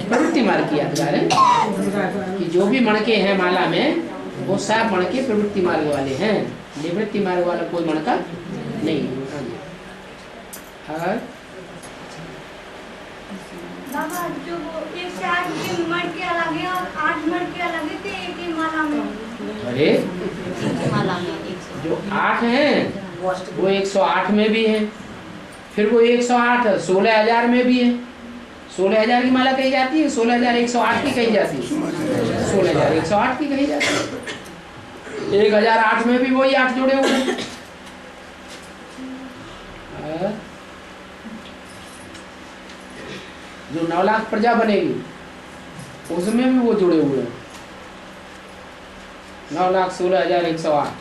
प्रवृत्ति मार्ग की यादगार है। कि जो भी मणके हैं माला में वो सब मणके प्रवृत्ति मार्ग वाले हैं, निवृत्ति मार्ग वाला कोई मणका नहीं। हाँ बाबा जो वो 108 के मणके अलग है और 8 मणके अलग है, तो एक ही माला में। अरे माला में जो 8 हैं वो 108 में भी है, फिर वो 108 16,000 में भी है। 16,000 की माला कही जाती है, 16,108 की कही जाती है, 16,108 की कही जाती है। 1,008 में भी वही 8 जुड़े हुए हैं। जो 9 लाख प्रजा बनेगी उसमें भी वो जुड़े हुए हैं। 9,16,108।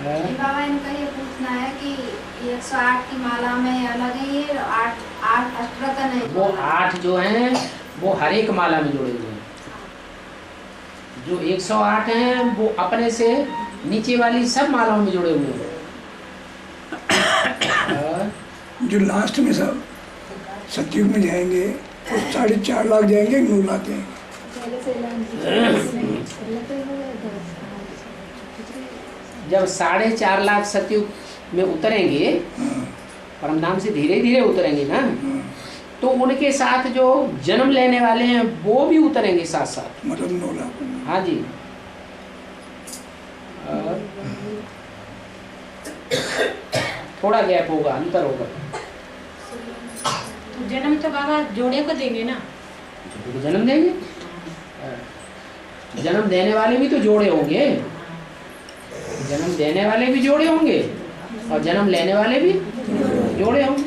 बाबा इनका ये पूछना है कि 108 की माला में अलग है ये, 8 अष्टरतन है। वो 8 जो हैं वो हर एक माला में जुड़े हुए हैं। जो 108 हैं वो अपने से नीचे वाली सब मालाओं में जुड़े हुए हैं। जो लास्ट में सब सतयुग में जाएंगे तो 4.5 लाख जाएंगे, 9 लाख जाएंगे। जब 4.5 लाख सतयुग में उतरेंगे, परम धाम से धीरे धीरे उतरेंगे ना, तो उनके साथ जो जन्म लेने वाले हैं वो भी उतरेंगे साथ साथ, मतलब 9 लाख। हाँ जी। थोड़ा गैप होगा, अंतर होगा। जन्म तो बाबा जोड़े को देंगे ना, तो जन्म देंगे। जन्म देने वाले भी तो जोड़े होंगे, जन्म देने वाले भी जोड़े होंगे और जन्म लेने वाले भी जोड़े होंगे।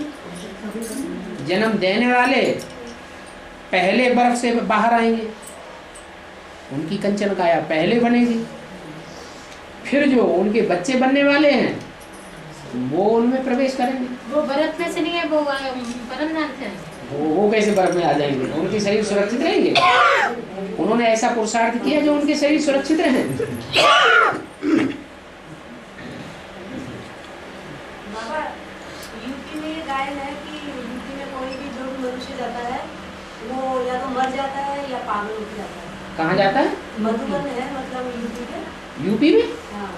जन्म देने वाले पहले बर्फ से बाहर आएंगे, उनकी कंचन काया पहले बनेगी, फिर जो उनके बच्चे बनने वाले हैं वो उनमें प्रवेश करेंगे। वो बर्फ में से नहीं है, वो परमनाथ है। वो कैसे बर्फ में आ जाएंगे? उनके शरीर सुरक्षित रहेंगे। उन्होंने ऐसा पुरुषार्थ किया जो उनके शरीर सुरक्षित रहे। बाबा यूपी यूपी में ये गायन है कि यूपी में कोई भी जो भी मनुष्य जाता है वो या तो मर जाता है या पागल हो जाता है। कहाँ जाता है? मधुबन है मतलब यूपी में। यूपी में? हाँ।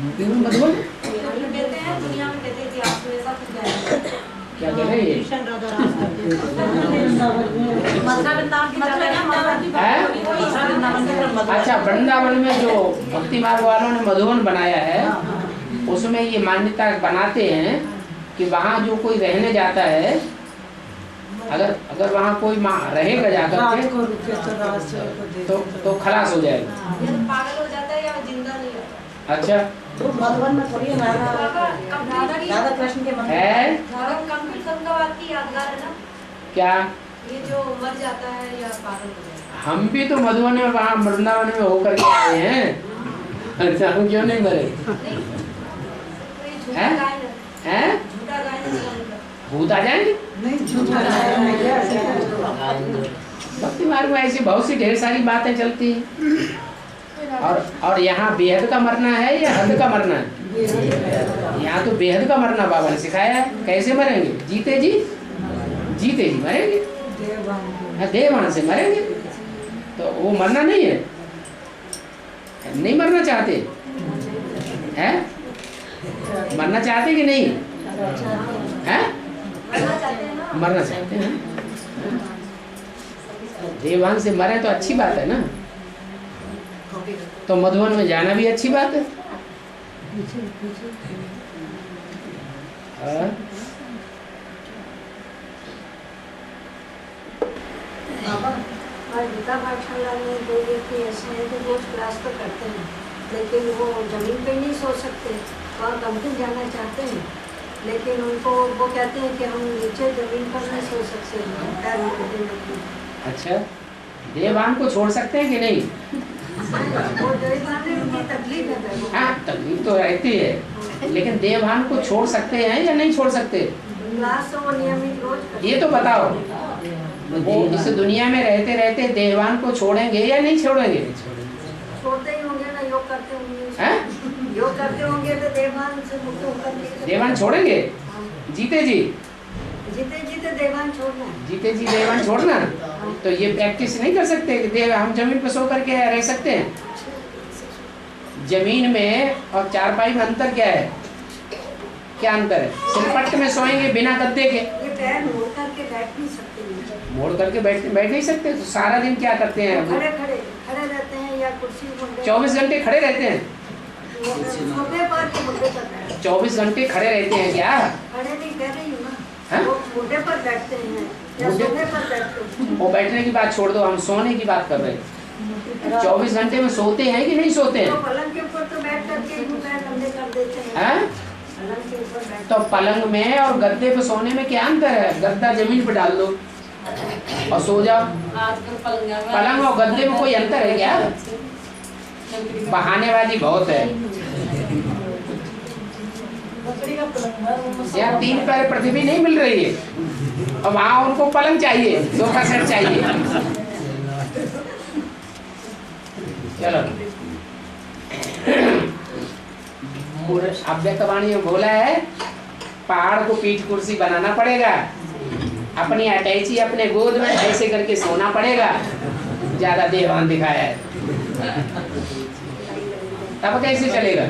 यूपी में मधुबन? कहते हैं दुनिया में कहते हैं इतिहास में ऐसा कुछ है। क्या कह रहे हैं ये? अच्छा, वृंदावन में जो भक्ति मार्ग वालों ने मधुबन बनाया है उसमें ये मान्यता बनाते हैं कि वहाँ जो कोई रहने जाता है, अगर वहाँ कोई रहेगा जाकर के तो खलास हो जाएगा। या तो पागल हो जाता है या जिंदा नहीं होता। अच्छा, तो मधुबन में थोड़ी राधा कृष्ण के मंदिर है कपिल फिल्म का बात की यादगार है ना क्या? ये जो मर जाता है या पागल हो जाता है। हम भी तो मधुबन में वहाँ वृंदावन में होकर के आए हैं। अच्छा, हम क्यों नहीं मरे? झूठा गायन है। हैं? झूठा गायन है। भूत आ जाएंगे? नहीं झूठा है। भक्ति मार्ग में ऐसी बहुत सी ढेर सारी बातें चलती हैं। और यहाँ बेहद का मरना है या हद का मरना है? यहाँ तो बेहद का मरना बाबा ने सिखाया है। कैसे मरेंगे? जीते जी मरेंगे, देवान से मरेंगे। तो वो मरना नहीं है, नहीं मरना चाहते हैं? मरना चाहते कि नहीं हैं? मरना चाहते हैं। देवान से मरे तो अच्छी बात है ना। तो मधुबन में जाना भी अच्छी बात है। गीता पाठशाला में दो व्यक्ति ऐसे हैं जो रोज क्लास तो करते हैं, लेकिन वो जमीन पे नहीं सो सकते, वहाँ कंपनी जाना चाहते हैं, लेकिन उनको वो कहते हैं कि हम नीचे जमीन पर नहीं सो सकते पैर घुटने में। अच्छा, देवान को छोड़ सकते हैं कि नहीं? वो देवान में उनकी तकलीफ है। हाँ, तकलीफ तो रहती है, लेकिन देवान को छोड़ सकते हैं या नहीं छोड़ सकते? क्लास तो वो नियमित रोज करते हैं। ये तो बताओ, वो इस दुनिया में रहते रहते देवान को छोड़ेंगे या नहीं छोड़ेंगे? छोड़ते ही होंगे ना, योग करते होंगे। हैं? योग करते होंगे तो देवान से मुक्त होकर देवान छोड़ेंगे? जीते जी देवान छोड़ना। जीते जी देवान छोड़ना। तो ये प्रैक्टिस नहीं कर सकते कि देव हम जमीन पर सो करके रह सकते हैं? जमीन में और चारपाई में अंतर क्या है? क्या अंतर है? सिलपट्ट में सोएंगे बिना गद्दे के, ये पैर मोड़ करके बैठ नहीं सकते। मोड़ करके बैठ नहीं सकते। तो सारा दिन क्या करते हैं? खड़े रहते हैं या कुर्सी पर 24 घंटे खड़े रहते हैं। सोफे पर के मुद्दे पर बैठते 24 घंटे खड़े रहते हैं क्या? खड़े नहीं कह रही हूँ ना, हाँ? वो मुद्दे पर बैठते हैं या मुद्दे- सोफे पर बैठते हैं। वो बैठने की बात छोड़ दो, हम सोने की बात कर रहे हैं। 24 घंटे में सोते हैं कि नहीं सोते तो हैं? पलंग के ऊपर तो बैठ करके यूं पैर कंधे कर देते हैं। हैं? पलंग के ऊपर बैठ तो पलंग में और गद्दे पे सोने में क्या अंतर है? गद्दा जमीन पे डाल दो और सो जाओ। पलंग और गद्दे में कोई अंतर है क्या? बहानेबाजी बहुत है। यहाँ 3 पैर पृथ्वी नहीं मिल रही है और वहाँ उनको पलंग चाहिए, सोफा सेट चाहिए। चलो, अव्यक्तवाणी में बोला है पहाड़ को पीठ कुर्सी बनाना पड़ेगा, अपनी अटैची अपने गोद में ऐसे करके सोना पड़ेगा। ज्यादा देवान दिखाया है, तब कैसे चलेगा?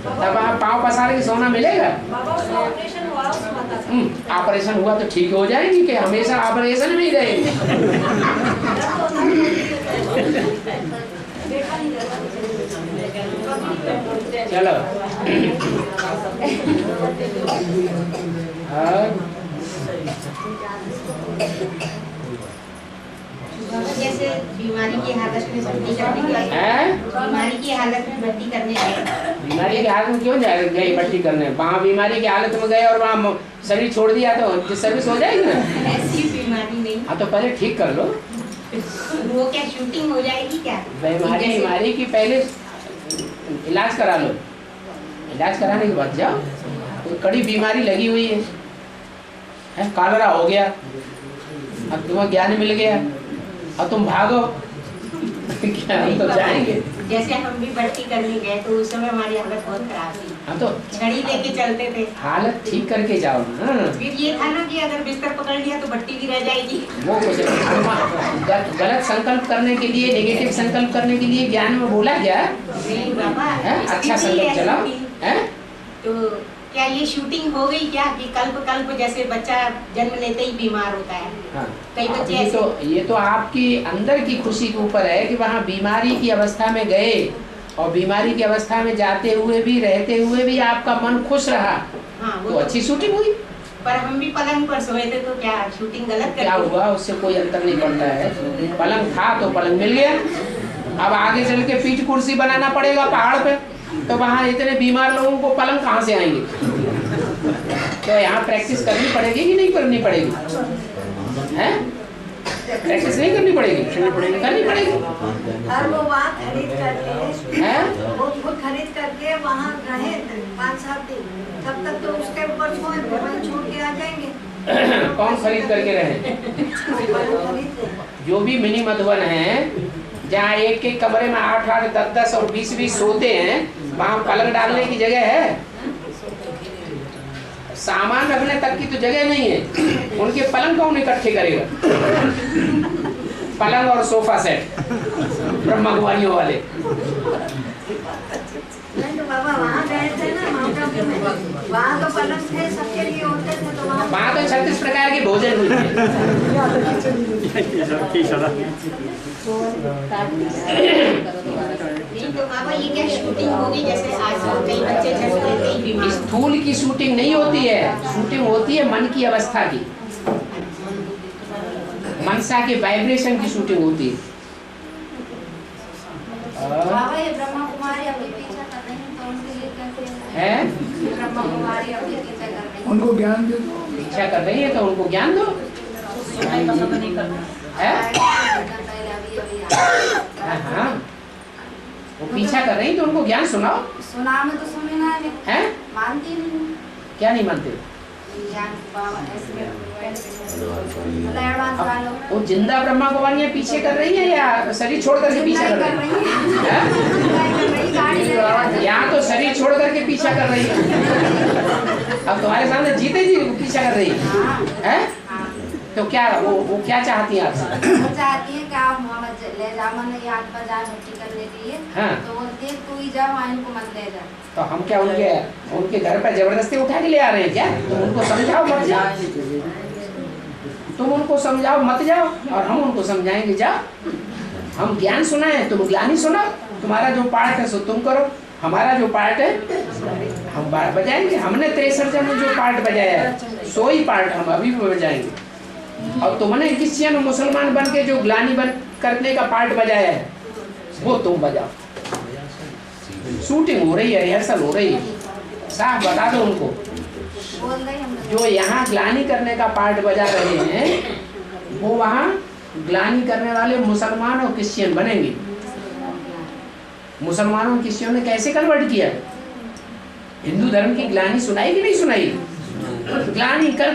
तब आप पाँव पसार के सोना मिलेगा? बाबा उसका ऑपरेशन हुआ उस माता ऑपरेशन हुआ तो ठीक हो जाएगी कि हमेशा ऑपरेशन में ही रहेगी? देखा नहीं जाता। चलो, जैसे बीमारी की हालत में भर्ती करने बीमारी की हालत में भर्ती करने बीमारी की हालत में क्यों जाए गई भर्ती करने? वहाँ बीमारी की हालत में गए और वहाँ शरीर छोड़ दिया तो सर्विस हो जाएगी ना? ऐसी बीमारी नहीं। हाँ, तो पहले ठीक कर लो। वो क्या शूटिंग हो जाएगी क्या? बीमारी की पहले इलाज करा लो, इलाज कराने के बाद जाओ। कोई कड़ी बीमारी लगी हुई है, कॉलरा हो गया, अब तुम्हें ज्ञान मिल गया और तुम भागो, क्या हम तो जाएंगे। जैसे हम भी भर्ती करने गए तो उस समय हमारी हालत बहुत खराब थी। हाँ तो छड़ी लेके चलते थे। हालत ठीक करके जाओ ना। फिर ये था ना कि अगर बिस्तर पकड़ लिया तो भट्टी भी रह जाएगी। वो कुछ गलत संकल्प करने के लिए, नेगेटिव संकल्प करने के लिए ज्ञान में बोला क्या? नहीं बाबा, अच्छा संकल्प चलाओ। हैं? तो क्या ये शूटिंग हो गई क्या कि कल्प जैसे बच्चा जन्म लेते ही बीमार होता है? हाँ। कई बच्चे ये तो आपकी अंदर की खुशी के ऊपर है कि वहाँ बीमारी की अवस्था में गए और बीमारी की अवस्था में जाते हुए भी, रहते हुए भी आपका मन खुश रहा। हाँ, वो तो अच्छी शूटिंग हुई। पर हम भी पलंग पर सोए थे तो क्या शूटिंग गलत कर क्या हुआ? उससे कोई अंतर नहीं पड़ता है। पलंग था तो पलंग मिल गया। अब आगे चल के पीठ कुर्सी बनाना पड़ेगा पहाड़ पे, तो वहाँ इतने बीमार लोगों को पलंग कहाँ से आएंगे? तो यहाँ प्रैक्टिस करनी पड़ेगी कि नहीं करनी पड़ेगी? हैं? प्रैक्टिस नहीं करनी पड़ेगी? करनी पड़ेगी। और वो वहाँ खरीद करके हैं? वो खुद खरीद करके वहाँ रहे 5-7 दिन, तब तक तो उसके ऊपर मोबाइल छोड़ के आ जाएंगे। कौन खरीद करके रहे? जो भी मिनी मधुबन है, जहाँ एक एक कमरे में 8-8, 10-10 और 20-20 सोते हैं, वहाँ पलंग डालने की जगह है? सामान रखने तक की तो जगह नहीं है। उनके पलंग कौन इकट्ठे करेगा? पलंग और सोफा सेट ब्रह्मा कुमारियों वाले। नहीं तो बाबा वहाँ गए थे ना माउंट आबू में, वहाँ तो पलंग थे, सबके लिए होते थे, तो वहाँ तो 36 प्रकार के भोजन हुए थे। तो बाबा ये क्या शूटिंग होगी? जैसे आज कई बच्चे जन्म लेते ही बीमार। स्थूल की शूटिंग नहीं होती है, शूटिंग होती है मन की अवस्था की, मनसा के वाइब्रेशन की शूटिंग होती है। बाबा ये ब्रह्मा कुमारी अपनी पीछा कर रही हैं, तो उनके लिए कैसे है? ब्रह्मा कुमारी अपनी पीछा कर रही हैं। उनको ज्ञान दे दो। पीछा कर रही है तो उनको ज्ञान दो। पसंद नहीं करना है? पहले अभी हाँ, वो पीछा कर रही तो उनको ज्ञान सुनाओ। सुना में तो सुने ना है? मानती नहीं। क्या नहीं मानते? ज्ञान बाबा ऐसे एडवांस वालों वो जिंदा ब्रह्मा कुमारियाँ पीछे कर रही है या शरीर छोड़ करके पीछा कर रही है? यहाँ तो शरीर छोड़ करके पीछा कर रही है। अब तुम्हारे सामने जीते जी पीछा कर रही है? तो क्या वो क्या चाहती है आपसे? वो चाहती है कि आप मोहम्मद ले जा, मन याद पर जा मिट्टी करने के लिए। हाँ। तो बोलती है तू ही जा, वहाँ इनको मत ले जा। तो हम क्या उनके घर पर जबरदस्ती उठा के ले आ रहे हैं क्या? तुम उनको समझाओ मत जाओ, तुम उनको समझाओ मत जाओ, और हम उनको समझाएंगे जाओ। हम ज्ञान सुनाएं, तुम ज्ञान ही सुनाओ। तुम्हारा जो पार्ट है सो तुम करो, हमारा जो पार्ट है हम बजाएंगे। हमने 63 में जो पार्ट बजाया है सो ही पार्ट हम अभी भी बजाएंगे। और तुमने क्रिश्चियन और मुसलमान बन के जो ग्लानी बन करने का पार्ट बजाया है वो तुम बजाओ। शूटिंग हो रही है, रिहर्सल हो रही है, साफ बता दो उनको। जो यहाँ ग्लानी करने का पार्ट बजा रहे हैं वो वहाँ ग्लानी करने वाले मुसलमान और क्रिश्चियन बनेंगे। मुसलमानों और क्रिश्चियनों ने कैसे कन्वर्ट किया? हिंदू धर्म की ग्लानी सुनाई कि नहीं सुनाई? ग्लानी कर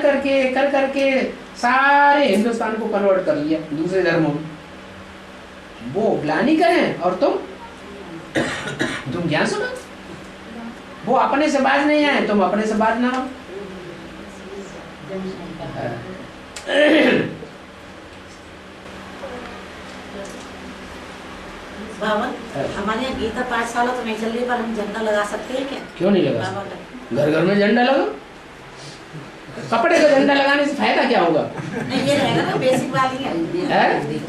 करके सारे हिंदुस्तान को कन्वर्ट कर लिया दूसरे धर्मों में। वो ग्लानी करें और तुम ज्ञान सुनो। वो अपने से बाज नहीं आए, तुम अपने से बाज ना हो। बाबा हमारे यहाँ गीता पाठशाला तो नहीं चल रही, पर हम झंडा लगा सकते हैं क्या? क्यों नहीं लगा? घर घर में झंडा लगाओ। कपड़े का झंडा लगाने से फायदा क्या होगा? नहीं ये रहेगा ना बेसिक वाली है,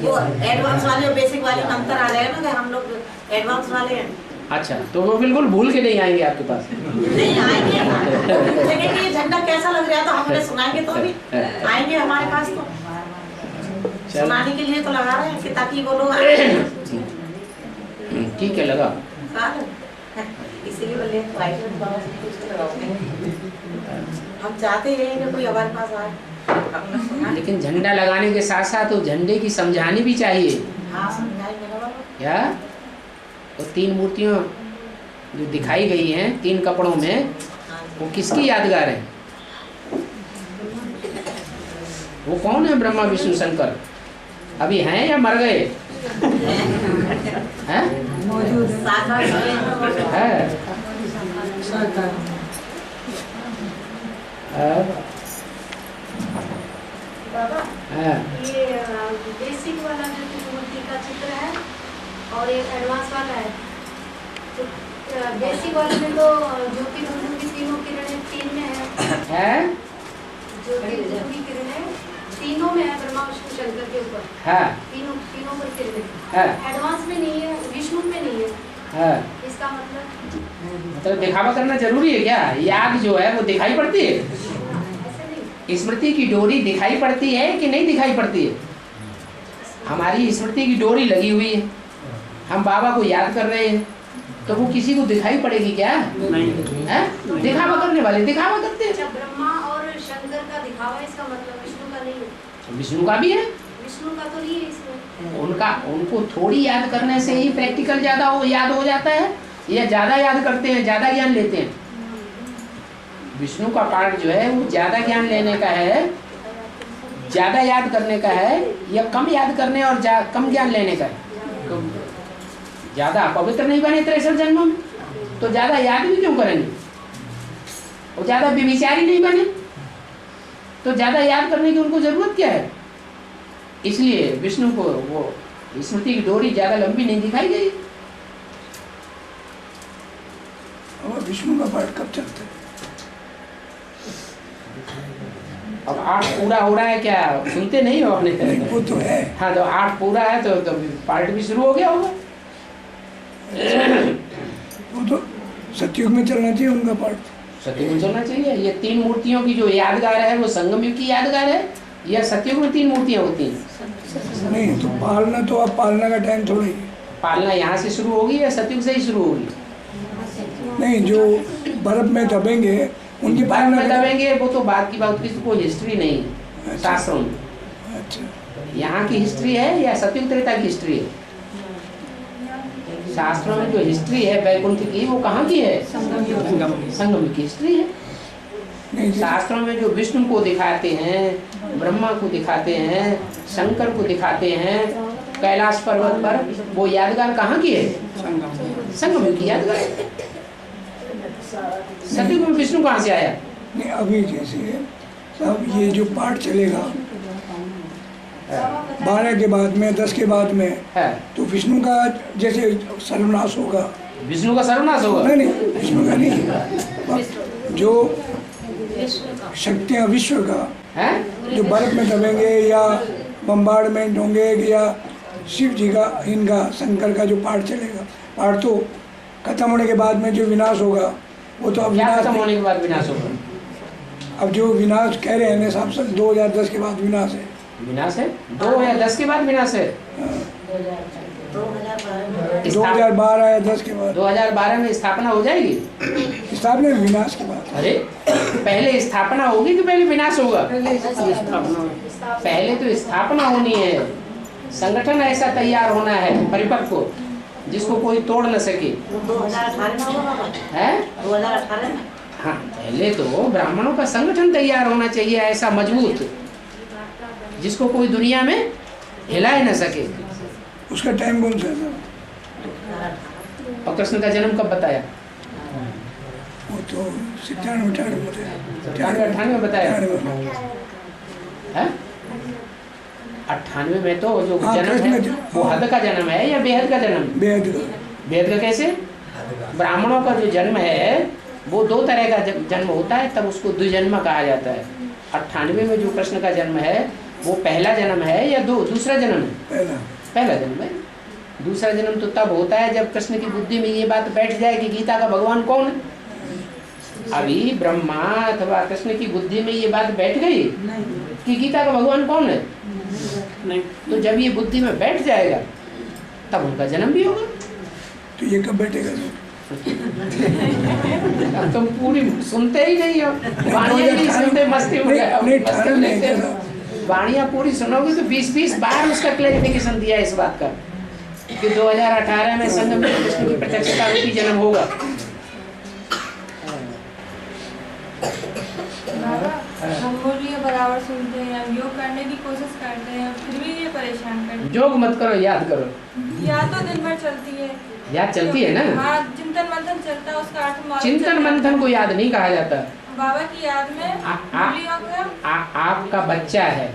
वो एडवांस वाली और बेसिक वाली में अंतर आ जाएगा ना, हम लोग एडवांस वाले हैं। अच्छा, तो वो बिल्कुल भूल के नहीं आएंगे आपके पास? नहीं आएंगे, पूछेंगे कि ये झंडा कैसा लग रहा है, तो हमने सुनाएंगे तो भी आएंगे हमारे पास। तो सुनाने के लिए तो लगा रहे हैं कि ताकि वो लोग ठीक है लगा। इसीलिए बोले हम चाहते हैं कि कोई हमारे पास आए। लेकिन झंडा लगाने के साथ साथ तो झंडे की समझानी भी चाहिए। हाँ समझाएंगे ना। क्या? तो 3 मूर्तियाँ जो दिखाई गई हैं 3 कपड़ों में, वो किसकी यादगार है? वो कौन है? ब्रह्मा विष्णु शंकर अभी हैं या मर गए? हैं? मौजूद है। है। बाबा हाँ। ये बेसिक वाला जो त्रिमूर्ति का चित्र है और एक एडवांस वाला है। तो बेसिक वाले में तो ज्योति बिंदु की तीनों किरणें 3 में है। ज्योति बिंदु की किरणें तीनों में है, ब्रह्मा विष्णु शंकर के ऊपर। हाँ। तीनों पर किरणें। हाँ। एडवांस में नहीं है, विष्णु में नहीं है। हाँ। इसका मतलब दिखावा करना जरूरी है क्या? याद जो है वो दिखाई पड़ती है? ऐसे नहीं। स्मृति की डोरी दिखाई पड़ती है कि नहीं दिखाई पड़ती है? हमारी स्मृति की डोरी लगी हुई है, हम बाबा को याद कर रहे हैं, तो वो किसी को दिखाई पड़ेगी क्या? नहीं है? दिखावा करने वाले दिखावा करते हैं। अच्छा, ब्रह्मा और शंकर का दिखावा, इसका मतलब विष्णु का नहीं है। विष्णु का भी है, विष्णु का तो नहीं है इसमें। उनको थोड़ी याद करने से ही प्रैक्टिकल ज्यादा याद हो जाता है, या ज्यादा याद करते हैं, ज्यादा ज्ञान लेते हैं? विष्णु का पार्ट जो है वो ज्यादा ज्ञान लेने का है, ज्यादा याद करने का है, या कम याद करने और कम ज्ञान लेने का है? ज्यादा पवित्र नहीं बने 63 जन्मों में, तो ज्यादा याद भी क्यों करेंगे? और ज्यादा विचारी नहीं बने, तो ज्यादा याद करने की उनको जरूरत क्या है? इसलिए विष्णु को वो स्मृति की डोरी ज्यादा लंबी नहीं दिखाई गई। और विष्णु का पाठ कब चलता है? अब 8 पूरा हो रहा है क्या? सुनते नहीं हो अपने? वो तो है। हाँ, तो 8 पूरा है तो पार्ट भी शुरू हो गया होगा। वो तो सतयुग में चलना चाहिए उनका पाठ। सतयुग में चलना चाहिए। ये 3 मूर्तियों की जो यादगार है वो संगम युग की यादगार है, या सतयुग में 3 मूर्तियां होती हैं? नहीं तो पालना, तो अब पालना का टाइम थोड़ा ही। पालना यहाँ से शुरू होगी या सतयुग से ही शुरू होगी? नहीं, जो बर्फ में दबेंगे उनकी बाद में दबेंगे, वो तो बात की बात, किसी को हिस्ट्री नहीं शास्त्रों में। अच्छा, यहाँ की हिस्ट्री है या सतयुग त्रेता की हिस्ट्री है? शास्त्रों में जो हिस्ट्री है वैकुंठ की, वो कहाँ की है? संगम की हिस्ट्री है। शास्त्रों में जो विष्णु को दिखाते हैं, ब्रह्मा को दिखाते हैं, शंकर को दिखाते हैं कैलाश पर्वत पर, वो यादगार कहाँ की है? संगम की यादगार है। सतयुग में विष्णु कहाँ से आया? नहीं, अभी जैसे अब ये जो पाठ चलेगा 12 के बाद में, 10 के बाद में है, तो विष्णु का जैसे सर्वनाश होगा। विष्णु का सर्वनाश होगा? नहीं, विष्णु का नहीं, जो शक्तियाँ विश्व का है, जो बर्फ में दबेंगे या बम्बार्डमेंट होंगे, या शिव जी का, इनका खंकर का जो पाठ चलेगा, पाठ तो खत्म होने के बाद में जो विनाश होगा वो तो अब विनाश खत्म होने के बाद विनाश होगा। अब जो विनाश कह रहे हैं साहब सर 2010 के बाद विनाश है। विनाश है 2010 के बाद विनाश है। 2012 या 10 के बाद 2012 में स्थापना हो जाएगी। स्थापना विनाश के बाद। अरे पहले स्थापना होगी कि पहले विनाश होगा? पहले तो स्थापना होनी है, संगठन ऐसा तैयार होना है परिपक्व जिसको कोई तोड़ न सके। 2018 है 2018 में। हाँ, पहले तो ब्राह्मणों का संगठन तैयार होना चाहिए ऐसा मजबूत, जिसको कोई दुनिया में हिला न सके। उसका टाइम कौन सा था? और कृष्ण का जन्म कब बताया? वो तो 97-98 बताया है। 98 में तो जो जन्म है वो हद का जन्म है या बेहद का जन्म? बेहद का कैसे? ब्राह्मणों का जो जन्म है वो 2 तरह का जन्म होता है, तब उसको द्विजन्म कहा जाता है। 98 में जो कृष्ण का जन्म है वो पहला जन्म है या दूसरा जन्म है? पहला जन्म है। दूसरा जन्म तो तब होता है जब कृष्ण की बुद्धि में ये बात बैठ जाए कि गीता का भगवान कौन है। अभी ब्रह्मा अथवा कृष्ण की बुद्धि में ये बात बैठ गई कि गीता का भगवान कौन है, नहीं, तो जब ये बुद्धि में बैठ जाएगा तब उनका जन्म भी होगा। तो ये कब बैठेगा? अब तुम पूरी सुनते ही नहीं हो, वाणियां नहीं सुनते, मस्ती हो गए। वाणियां पूरी सुनोगे तो 20-20 बार उसका क्लैरिफिकेशन दिया इस बात का कि 2018 में संगम में कृष्ण की प्रत्यक्षता रूपी जन्म होगा। हम बोलिए बराबर सुनते हैं, हम योग करने की कोशिश करते हैं, फिर भी ये परेशान करते हैं। योग मत करो, याद करो। याद तो दिन भर चलती है। याद चलती है ना? हाँ, चिंतन मंथन चलता है, उसका अर्थ मालूम चिंतन चलता है। मंथन को याद नहीं कहा जाता। बाबा की याद में मूलियों का आपका बच्चा है,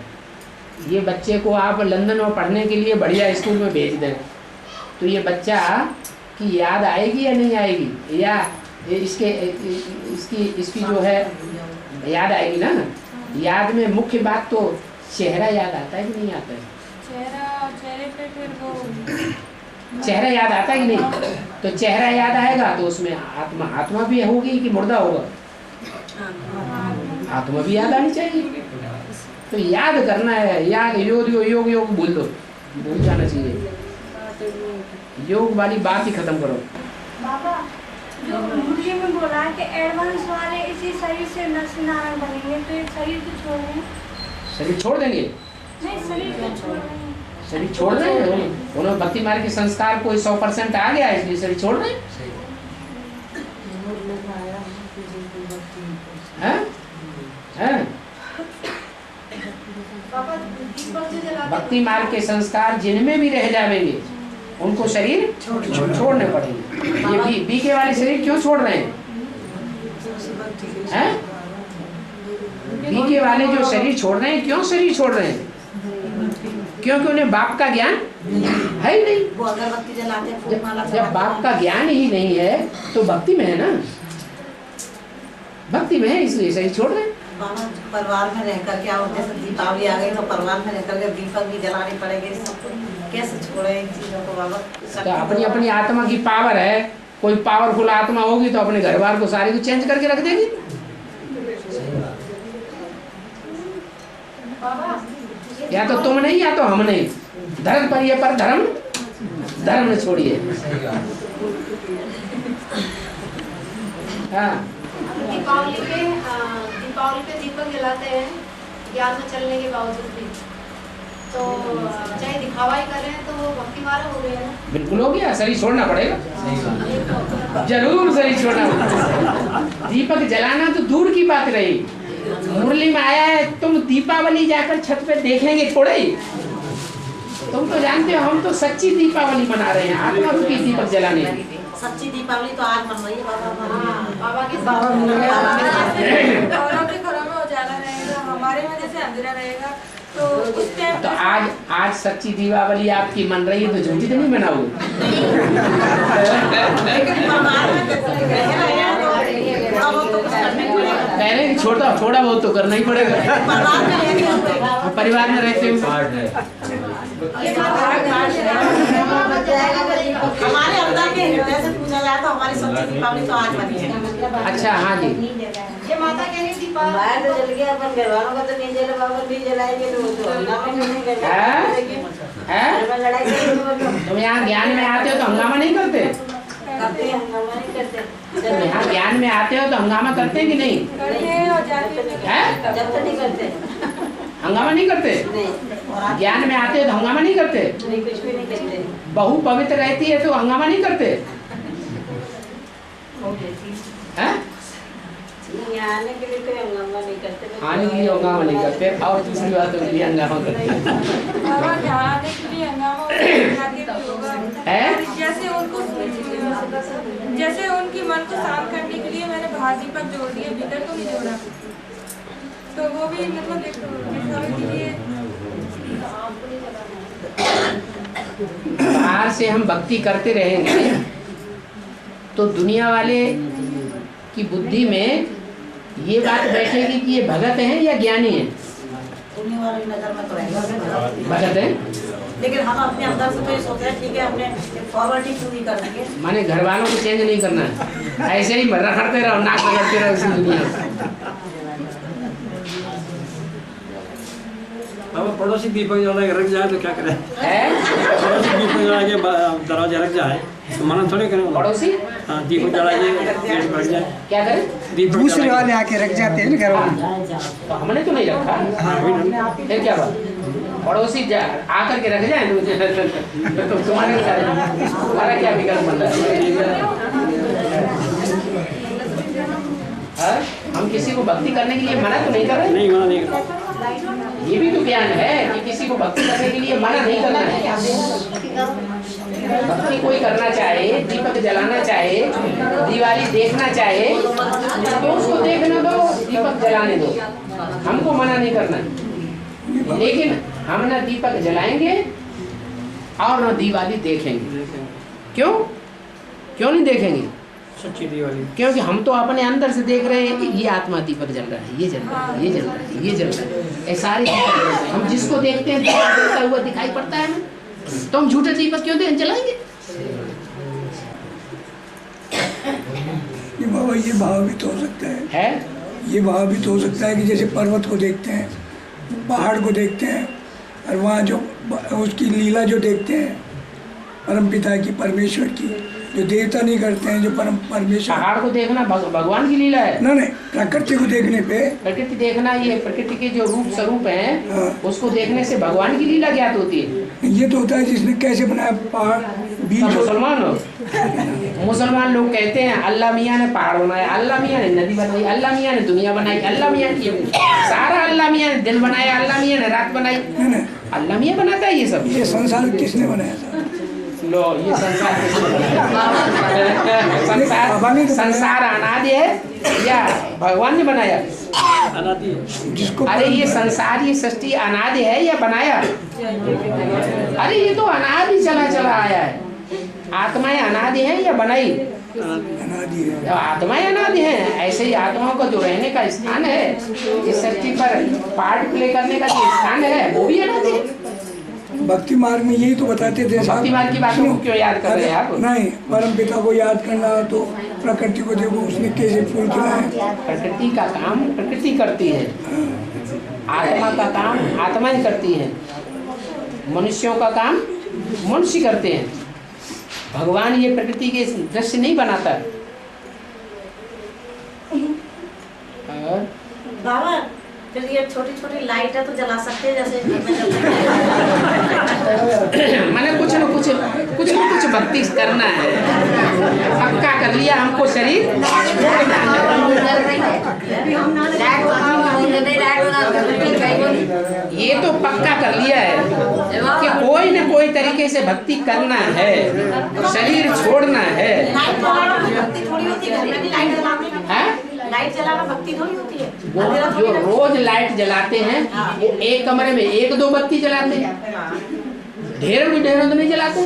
ये बच्चे को आप लंदन में पढ़ने के लिए बढ़िया स्कूल में भेज दें, तो ये बच्चा की याद आएगी या नहीं आएगी? या इसकी जो है याद आएगी ना। याद में मुख्य बात तो चेहरा याद आता है कि नहीं आता है? चेहरे पे फिर वो चेहरा याद आता है कि नहीं? तो चेहरा याद आएगा तो उसमें आत्मा भी होगी कि मुर्दा होगा? आत्मा भी याद आनी चाहिए। तो याद करना है, याद योग योग योग भूल दो, भूल जाना चाहिए। योग वाली बात ही खत्म करो। बाबा जो मुर्गी में बोला है कि एडवांस वाले इसी शरीर से नर नारायण बनेंगे, तो ये शरीर को छोड़ रहे हैं? शरीर छोड़ देंगे? नहीं, शरीर को छोड़ रहे हैं। शरीर छोड़ रहे हैं उन्होंने भक्ति मार्ग के संस्कार कोई 100% आ गया है, इसलिए शरीर छोड़ रहे हैं। भक्ति मार्ग के संस्कार जिनमें भी रह जाएंगे उनको शरीर छोड़ने पड़ेंगे। ये बीके वाले शरीर क्यों छोड़ रहे हैं? बीके वाले जो शरीर छोड़ रहे हैं, क्यों शरीर छोड़ रहे हैं? क्योंकि उन्हें बाप का ज्ञान है ही नहीं। वो अगरबत्ती जलाते हैं, फूल माला जब बाप का ज्ञान ही नहीं है तो भक्ति में है ना, भक्ति में है, इसलिए शरीर छोड़ रहे हैं। परिवार में रह करके आओ, जैसे दीपावली आ गई तो परिवार में रह करके दीपक भी जलाने पड़ेंगे, सबको कैसे छोड़े इन चीजों को बाबा? तो अपनी अपनी आत्मा की पावर है, कोई पावरफुल आत्मा होगी तो अपने घर बार को सारी को चेंज करके रख देगी। या तो तुम नहीं या तो हम नहीं, धर्म पर ये पर धर्म न छोड़िए। हाँ, दीपावली पे दीपक जलाते हैं ज्ञान में चलने के बावजूद भी, तो चाहे दिखावा ही कर रहे हैं तो वो भक्ति वाला हो गया ना। बिल्कुल हो गया, शरीर छोड़ना पड़ेगा, जरूर शरीर छोड़ना पड़ेगा। दीपक जलाना तो दूर की बात रही, मुरली में आया है तुम दीपावली जाकर छत पे देखेंगे थोड़े ही। तुम तो जानते हो हम तो सच्ची दीपावली मना रहे हैं, आत्मा रूपी दीपक जलाने। सच्ची दीपावली तो आज मन रही है बाबा के औरों के घरों में उजाला रहेगा, हमारे में जैसे अंधेरा रहेगा। तो उस टाइम तो आज सच्ची दीपावली आपकी मन रही है तो झूठी तो नहीं मनाओगे? पहले थोड़ा बहुत तो करना ही पड़ेगा। परिवार में रहते हो हमारे अंदर के हृदय से पूजा जाए तो हमारी सच्ची दीपावली तो आज बनी है। अच्छा, हाँ जी। ये माता कह रही थी बाहर तो जल गया, अपन घर वालों का तो नहीं जला, बाबा भी जलाएंगे तो तुम यहाँ ज्ञान में आते हो तो हंगामा नहीं करते? हंगामा नहीं करते। यहाँ ज्ञान में आते हो तो हंगामा करते कि नहीं? जब तक नहीं करते, हंगामा नहीं करते। ज्ञान में आते हो तो हंगामा नहीं करते। नहीं, कुछ भी नहीं करते। बहू पवित्र रहती है तो हंगामा नहीं करते। आने के लिए कोई हंगामा नहीं करते। आने के लिए हंगामा नहीं करते, और दूसरी बात के लिए हंगामा करते हैं। आने के लिए हंगामा जैसे उनकी मन को शांत करने के लिए मैंने बाहर दीपक जोड़ दिए, भीतर को नहीं जोड़ा, तो वो भी मतलब बाहर से हम भक्ति करते रहेंगे तो दुनिया वाले की बुद्धि में ये बात बैठेगी कि ये भगत हैं या ज्ञानी हैं? दुनिया वाली नजर में तो रहेगा भगत हैं, लेकिन हम अपने अंदर से तो ये सोच रहे हैं ठीक है, अपने फॉर्मेलिटी पूरी कर देंगे। माने घर वालों को चेंज नहीं करना है, ऐसे ही रखड़ते रहो, नाक रगड़ते रहो इसी दुनिया में। अब पड़ोसी दीपक जला के रख जाए तो क्या करें? पड़ोसी दीपक जला के दरवाजा रख जाए तो मना थोड़ी करें। पड़ोसी हाँ, दीपक जला के रख जाए, क्या करें? दूसरे वाले आके रख जाते हैं घर वाले। तो हमने तो नहीं रखा। हाँ, फिर क्या बात? पड़ोसी आकर के रख जाए तो तुम्हारा क्या विकल्प बन रहा है? हम किसी को भक्ति करने के लिए मना तो नहीं कर रहे? नहीं, मना नहीं कर। ये भी तो ज्ञान है कि किसी को भक्ति करने के लिए मना नहीं करना है। भक्ति कोई करना चाहे, दीपक जलाना चाहे, दिवाली देखना चाहे तो उसको देखना दो, दीपक जलाने दो, हमको मना नहीं करना। लेकिन हम ना दीपक जलाएंगे और ना दिवाली देखेंगे। क्यों नहीं देखेंगे? सच्ची दिवाली, क्योंकि हम तो अपने अंदर से देख रहे हैं कि ये आत्मा दीपक जल रहा है, ये जल रहा है, ये जल रहा है, ये जल रहा है, ये सारे दीपक जल रहे हैं। हम जिसको देखते हैं दीपक जलता हुआ दिखाई पड़ता है हमें, तो हम झूठे दीपक क्यों जलाएंगे? ये बाबा, ये भाव भी तो हो सकता है, ये भाव भी तो हो सकता है कि जैसे पर्वत को देखते हैं, पहाड़ को देखते हैं, और वहाँ जो उसकी लीला जो देखते हैं परम पिता की, परमेश्वर की, जो देवता नहीं करते हैं, जो परम परमेश्वर। पहाड़ को देखना भगवान की लीला है। नहीं, प्रकृति को देखने पे, प्रकृति देखना, ये प्रकृति के जो रूप स्वरूप है उसको देखने से भगवान की लीला ज्ञात होती है। ये तो होता है जिसने कैसे बनाया पहाड़, बीज। मुसलमान हो, मुसलमान लोग कहते हैं अल्लाह मियाँ ने पहाड़ बनाया, अल्लाह मियाँ ने नदी बनाई, अल्लाह मियाँ ने दुनिया बनाई, अल्लाह मियाँ ने सारा, अल्लाह मियाँ ने दिन बनाया, अल्लाह मियाँ ने रात बनाई। अल्लाह मियाँ बनाता है ये सब। ये संसार किसने बनाया था? लो, ये संसार संसार अनादि है या भगवान ने बनाया? अनादि है। जिसको अरे ये संसार, ये सृष्टि अनादि है या बनाया? अरे ये तो अनादि चला आया है। आत्माएं अनादि है या बनाई? अनादि है। आत्माएं अनादि हैं, ऐसे ही आत्माओं का जो रहने का स्थान है, इस सृष्टि पर पार्ट प्ले करने का जो स्थान है वो भी अनादि है। भक्ति मार्ग में यही तो बताते थे। भक्ति मार्ग की बातों को क्यों याद कर रहे हैं आप? नहीं, परम पिता को याद करना तो प्रकृति को देखो, उसने कैसे फूल खिलाए। प्रकृति का काम प्रकृति करती है, आत्मा का काम आत्माएं करती हैं, मनुष्यों का काम मनुष्य करते हैं। भगवान ये प्रकृति के दृश्य नहीं बनाता। बाबा फिर ये छोटी छोटी लाइट है तो जला सकते हैं जैसे मैंने कुछ न कुछ भक्ति करना है। पक्का कर लिया हमको शरीर, ये तो पक्का कर लिया है कि कोई न कोई तरीके से भक्ति करना है, शरीर छोड़ना है। लाइट जलाना भक्ति थोड़ी होती है। वो जो रोज लाइट जलाते हैं वो एक कमरे में 1-2 बत्ती जलाते हैं, ढेरों तो नहीं जलाते।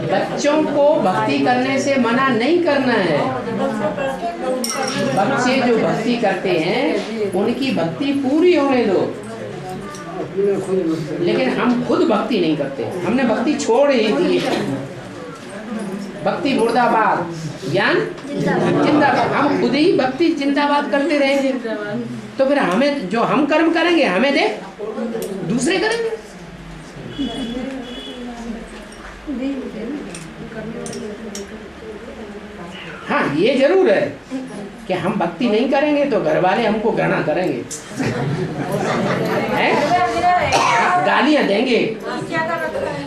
बच्चों को भक्ति करने से मना नहीं करना है। बच्चे जो भक्ति करते हैं उनकी भक्ति पूरी होने दो, लेकिन हम खुद भक्ति नहीं करते। हमने भक्ति छोड़ ही दी है। भक्ति मुर्दाबाद, ज्ञान जिंदाबाद। हम खुद ही भक्ति जिंदाबाद करते रहेंगे तो फिर हमें जो हम कर्म करेंगे हमें दे, दूसरे करेंगे। हाँ, ये जरूर है कि हम भक्ति नहीं करेंगे तो घर वाले हमको घृणा करेंगे, गालियां देंगे।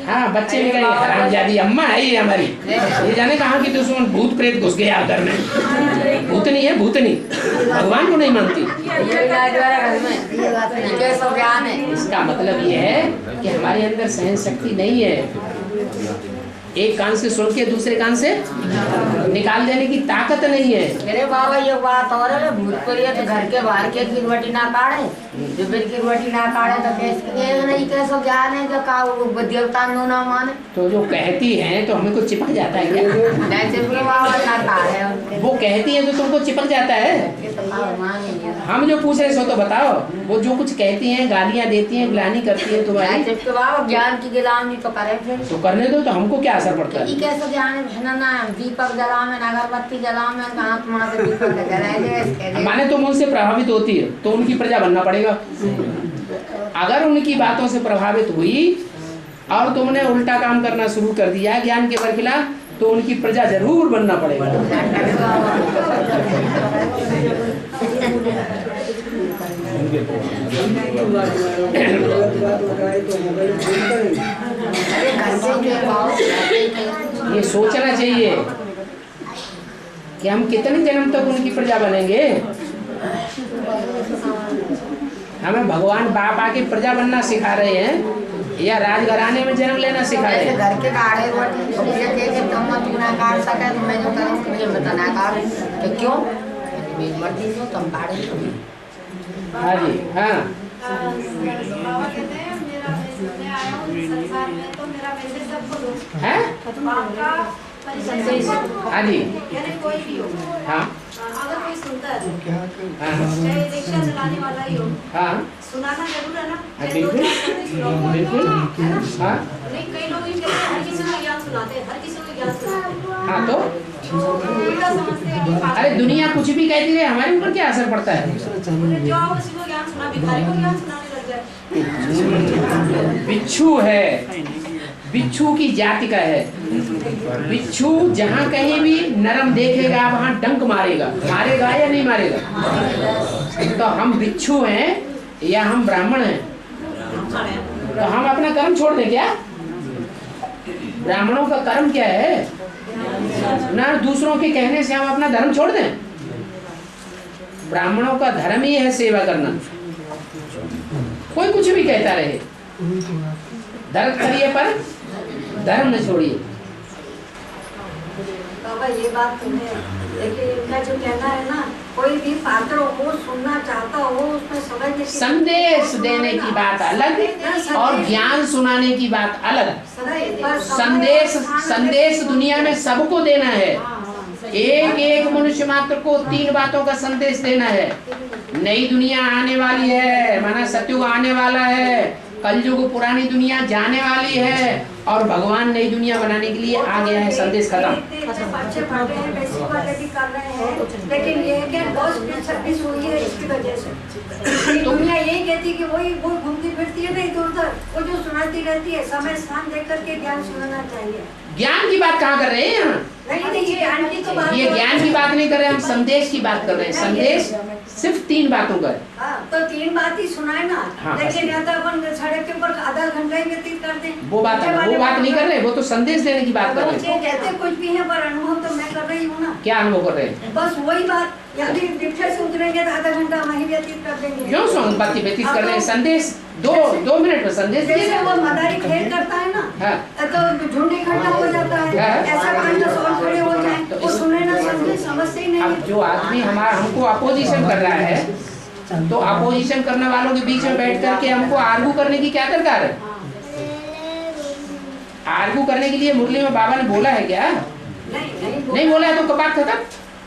हाँ, बच्चे भी कहेंगे हरामजादी अम्मा है ये हमारी, ये जाने कहाँ की दुश्मन भूत प्रेत घुस गया घर में। भूतनी है, भूतनी भगवान को नहीं मानती। इसका मतलब ये है कि हमारे अंदर सहन शक्ति नहीं है। एक कान से सुन के दूसरे कान से निकाल देने की ताकत नहीं है। अरे बाबा ये बात और है, भूतपुरी तो घर के बाहर के गिरवटी ना काढ़े, जो फिर गिरवटी ना काढ़े तो कैसे नहीं कैसे जाने जो का देवता नो ना माने। तो जो कहती हैं तो हमें कुछ चिपक जाता है क्या? नहीं बाबा ना काढ़े, वो कहती है तो तुमको चिपक जाता है। हम जो पूछ रहे सो तो बताओ, वो जो कुछ कहती हैं, गालियाँ देती हैं, ग्लानि करती हैं तुम्हारी, बाबा ज्ञान की गिलानी तो करे फिर तो करने दो, तो हमको क्या असर पड़ता है? कैसे जाने ना दीपक जलावे ना अगरबत्ती जलावे कहाँ तुम्हारे दीपक जलाए। माने तुम उनसे प्रभावित होती है तो उनकी प्रजा बनना पड़ेगा। अगर उनकी बातों से प्रभावित हुई और तुमने उल्टा काम करना शुरू कर दिया ज्ञान के बरखिलाफ, तो उनकी प्रजा जरूर बनना पड़ेगा। ये सोचना चाहिए कि हम कितने जन्म तक उनकी प्रजा बनेंगे। हमें भगवान बाप आके प्रजा बनना सिखा रहे हैं या राजघराने में जन्म लेना सिखा रहे हैं? घर के काढ़े रोटी तू ना काट सके तो मैं जो करूँ मुझे बताना काट तो क्यों मेरी मर्जी से तुम काढ़े। हाँ जी हाँ बाबा कहते हैं मेरा मैं आया हूँ संसार में तो मेरा मैसेज सबको दो है आपका परिचय हाँ जी यानी कोई भी हो हाँ अगर कोई सुनता है हाँ चाहे रिक्शा चलाने वाला ही हो हाँ सुनाना जरूर है ना। हाँ, चाहे दो बिल्कुल। चार शब्द सुनाओ, बिल्कुल। है ना? हाँ नहीं कई लोग ये कहते हैं हर किसी को ज्ञान सुनाते हैं हर किसी को ज्ञान सुनाते हैं हाँ तो उल्टा समझते हैं कि अरे दुनिया कुछ भी कहती है हमारे ऊपर क्या असर पड़ता है? जो आप उसी को ज्ञान सुना भिखारी को ज्ञान सुनाने लग जाए। बिच्छू है, बिच्छू की जाति का है। बिच्छू जहाँ कहीं भी नरम देखेगा वहाँ डंक मारेगा, मारेगा या नहीं मारेगा? तो हम बिच्छू हैं या हम ब्राह्मण हैं? तो हम अपना कर्म छोड़ दें क्या? ब्राह्मणों का कर्म क्या है ना दूसरों के कहने से हम अपना धर्म छोड़ दें? ब्राह्मणों का धर्म ही है सेवा करना। कोई कुछ भी कहता रहे, धर्म करिए पर धर्म न छोड़िए। बाबा ये बात तुम्हें लेकिन इनका जो कहना है ना कोई भी पात्र हो सुनना चाहता हो उसमें समझ संदेश देने की बात अलग और ज्ञान सुनाने की बात अलग। संदेश दुनिया में सबको देना है। एक एक मनुष्य मात्र को 3 बातों का संदेश देना है। नई दुनिया आने वाली है, माना सतयुग आने वाला है, कलयुग पुरानी दुनिया जाने वाली है और भगवान नई दुनिया बनाने के लिए आ गया है। संदेश खत्म। अच्छे पढ़ रहे हैं, बेसिक वाले भी कर रहे हैं, लेकिन ये है कि बहुत सर्विस हुई है इसकी वजह से। दुनिया यही कहती है कि वही वो घूमती फिरती है ना इधर उधर, वो जो सुनाती रहती है। समय स्थान देख करके ज्ञान सुनाना चाहिए। ज्ञान की बात कहाँ कर रहे हैं यहाँ? नहीं ये ज्ञान की तो बात, ये ज्ञान की बात नहीं कर रहे, हम संदेश की बात कर रहे हैं। संदेश सिर्फ 3 बातों का है। हाँ, तो 3 बात ही सुनाए ना। हाँ, लेकिन या तो अपन सड़क के ऊपर आधा घंटा ही व्यतीत कर दें। वो बात नहीं कर रहे, वो तो संदेश देने की बात कर रहे हैं। कहते कुछ भी है पर अनुभव तो मैं कर रही हूँ ना। क्या अनुभव कर रहे हैं? बस वही बात, यदि रिक्शा से उतरेंगे तो आधा घंटा वहीं व्यतीत कर देंगे। क्यों बात व्यतीत कर रहे हैं? संदेश 2 मिनट में संदेश जैसे वो मदारी खेल करता है ना तो झुंड इकट्ठा हो जाता है, ऐसा 5-10 और खड़े हो जाए वो सुने ना समझते ही नहीं। अब जो आदमी हमको अपोजिशन कर रहा है तो अपोजिशन करने वालों के बीच में बैठ करके हमको आर्गू करने की क्या दरकार है? आर्गू करने के लिए मुरली में बाबा ने बोला है क्या? नहीं बोला है तो कब बात खत्म?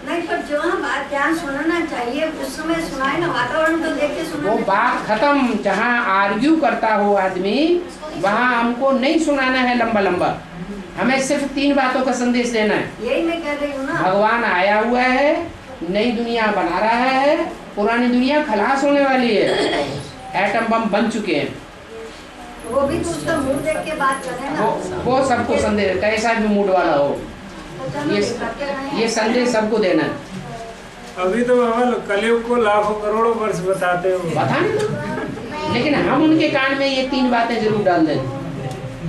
नहीं, पर जो बात ज्ञान सुनाना चाहिए उस समय सुनाए ना, वातावरण तो देख के सुनाए। वो बात खत्म। जहाँ आर्ग्यू करता हो आदमी वहाँ हमको नहीं सुनाना है लंबा लंबा, हमें सिर्फ 3 बातों का संदेश देना है। यही मैं कह रही हूँ ना। भगवान आया हुआ है, नई दुनिया बना रहा है, पुरानी दुनिया खलास होने वाली है, एटम बम बन चुके हैं। वो भी तो उसका मूड देख के बात करें ना। वो सबको संदेश, कैसा भी मूड वाला हो, ये संदेश सबको देना है। अभी तो बाबा कलयुग को लाखों करोड़ों वर्ष बताते हो। पता नहीं, लेकिन हम उनके कान में ये 3 बातें जरूर डाल दें।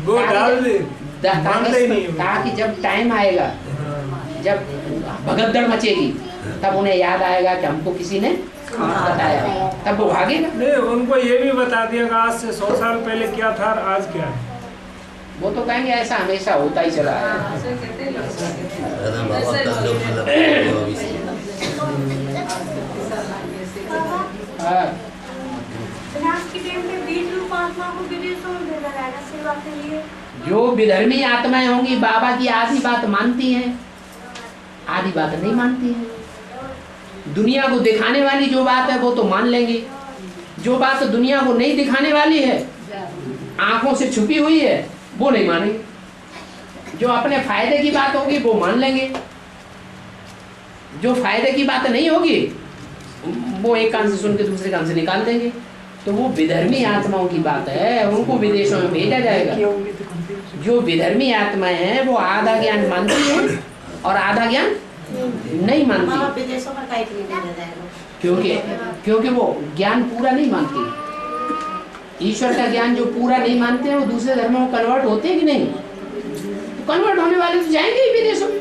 वो डाल दे ताकि जब टाइम आएगा, जब भगदड़ मचेगी, तब उन्हें याद आएगा कि हमको किसी ने बताया, तब वो भागेगा। नहीं, उनको ये भी बता दिया कि आज से 100 साल पहले क्या था और आज क्या है। वो तो कहेंगे ऐसा हमेशा होता ही चला है। जो विधर्मी आत्माएं होंगी बाबा की आधी बात मानती हैं, आधी बात नहीं मानती हैं। दुनिया को दिखाने वाली जो बात है वो तो मान लेंगे, जो बात दुनिया को नहीं दिखाने वाली है, आंखों से छुपी हुई है, वो नहीं मानेंगे। जो अपने फायदे की बात होगी वो मान लेंगे, जो फायदे की बात नहीं होगी वो एक कान से सुन के दूसरे कान से निकाल देंगे। तो वो विधर्मी आत्माओं की बात है, उनको विदेशों में भेजा जाएगा। जो विधर्मी आत्माएं हैं वो आधा ज्ञान मानती है और आधा ज्ञान नहीं मानती, विदेशों में काहे के लिए भेजा जाएगा? क्योंकि वो ज्ञान पूरा नहीं मानती। ईश्वर का ज्ञान जो पूरा नहीं मानते हैं वो दूसरे धर्मों में कन्वर्ट होते हैं कि नहीं? तो कन्वर्ट होने वाले तो जाएंगे ही विदेशों में।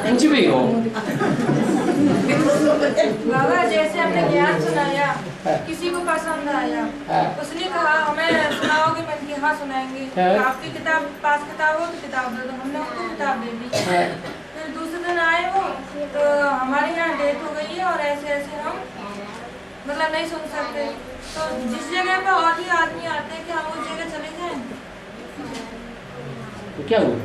कुछ भी हो। बाबा जैसे हमने ज्ञान सुनाया, किसी को पसंद आया, उसने कहा हमें सुनाओगे? मैंने कहा हाँ सुनाएंगे। आपकी किताब पास किताब हो तो किताब दे दो, हमने उनको किताब दे दी। फिर दूसरे दिन आए वो तो हमारे यहाँ डेथ हो गई है और ऐसे ऐसे हम मतलब नहीं सुन सकते। तो जिस जगह पे और भी आदमी आते हैं कि हम उस जगह चले जाएं? तो क्या हुआ?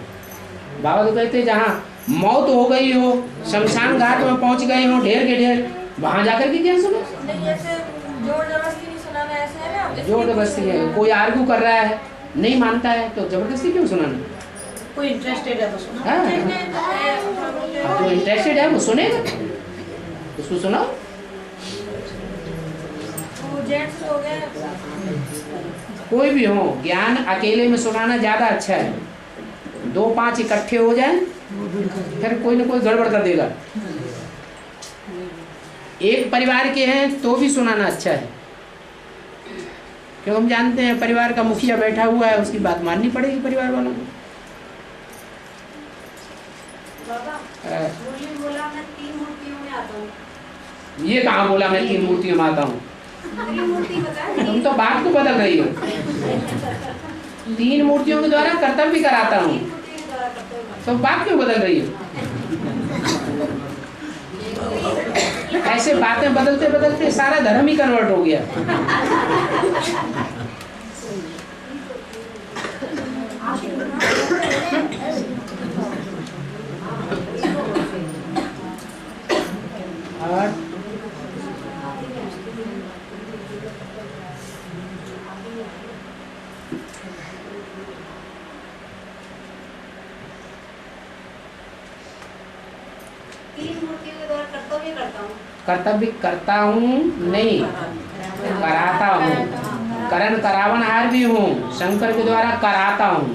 बाबा तो कहते जहाँ मौत हो गई हो, शमशान घाट में पहुंच गए हो ढेर के ढेर, वहां जाकर के क्या सुनो? नहीं ऐसे जोर जबरदस्ती नहीं सुनाना, ऐसे है ना। जोर जबरदस्ती है, कोई आर्गू कर रहा है नहीं मानता है तो जबरदस्ती क्यों सुनाना? कोई इंटरेस्टेड है तो सुनो। हाँ, जो इंटरेस्टेड है वो सुनेगा, उसको सुनाओ। जेंट्स लोग हैं, कोई भी हो, ज्ञान अकेले में सुनाना ज्यादा अच्छा है। 2-5 इकट्ठे हो जाएं फिर कोई ना कोई गड़बड़ कर देगा। एक परिवार के हैं तो भी सुनाना अच्छा है, क्यों हम जानते हैं परिवार का मुखिया बैठा हुआ है, उसकी बात माननी पड़ेगी परिवार वालों को। बोला मैं 3 मूर्तियों में आता हूँ। ये कहाँ बोला मैं 3 मूर्तियों में आता हूँ? तुम तो बात को बदल रही हो। 3 मूर्तियों के द्वारा कर्तव्य भी कराता हूँ, तो बात क्यों बदल रही हो? ऐसे बातें बदलते बदलते सारा धर्म ही कन्वर्ट हो गया। और 3 मूर्तियों के द्वारा कर्तव्य करता हूँ। कर्तव्य करता हूँ नहीं, कराता हूँ। करण करावनहार भी हूँ, शंकर के द्वारा कराता हूँ।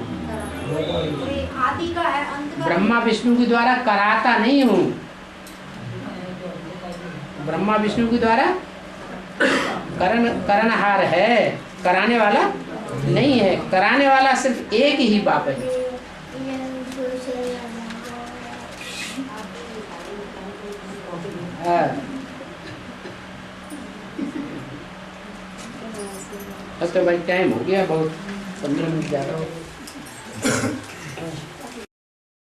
आदि का है, अंत का ब्रह्मा विष्णु के द्वारा कराता नहीं हूँ। ब्रह्मा विष्णु के द्वारा करणहार है, कराने वाला नहीं है। कराने वाला सिर्फ एक ही बाप है। अब तो भाई टाइम हो गया बहुत, 15 मिनट ज़्यादा हो।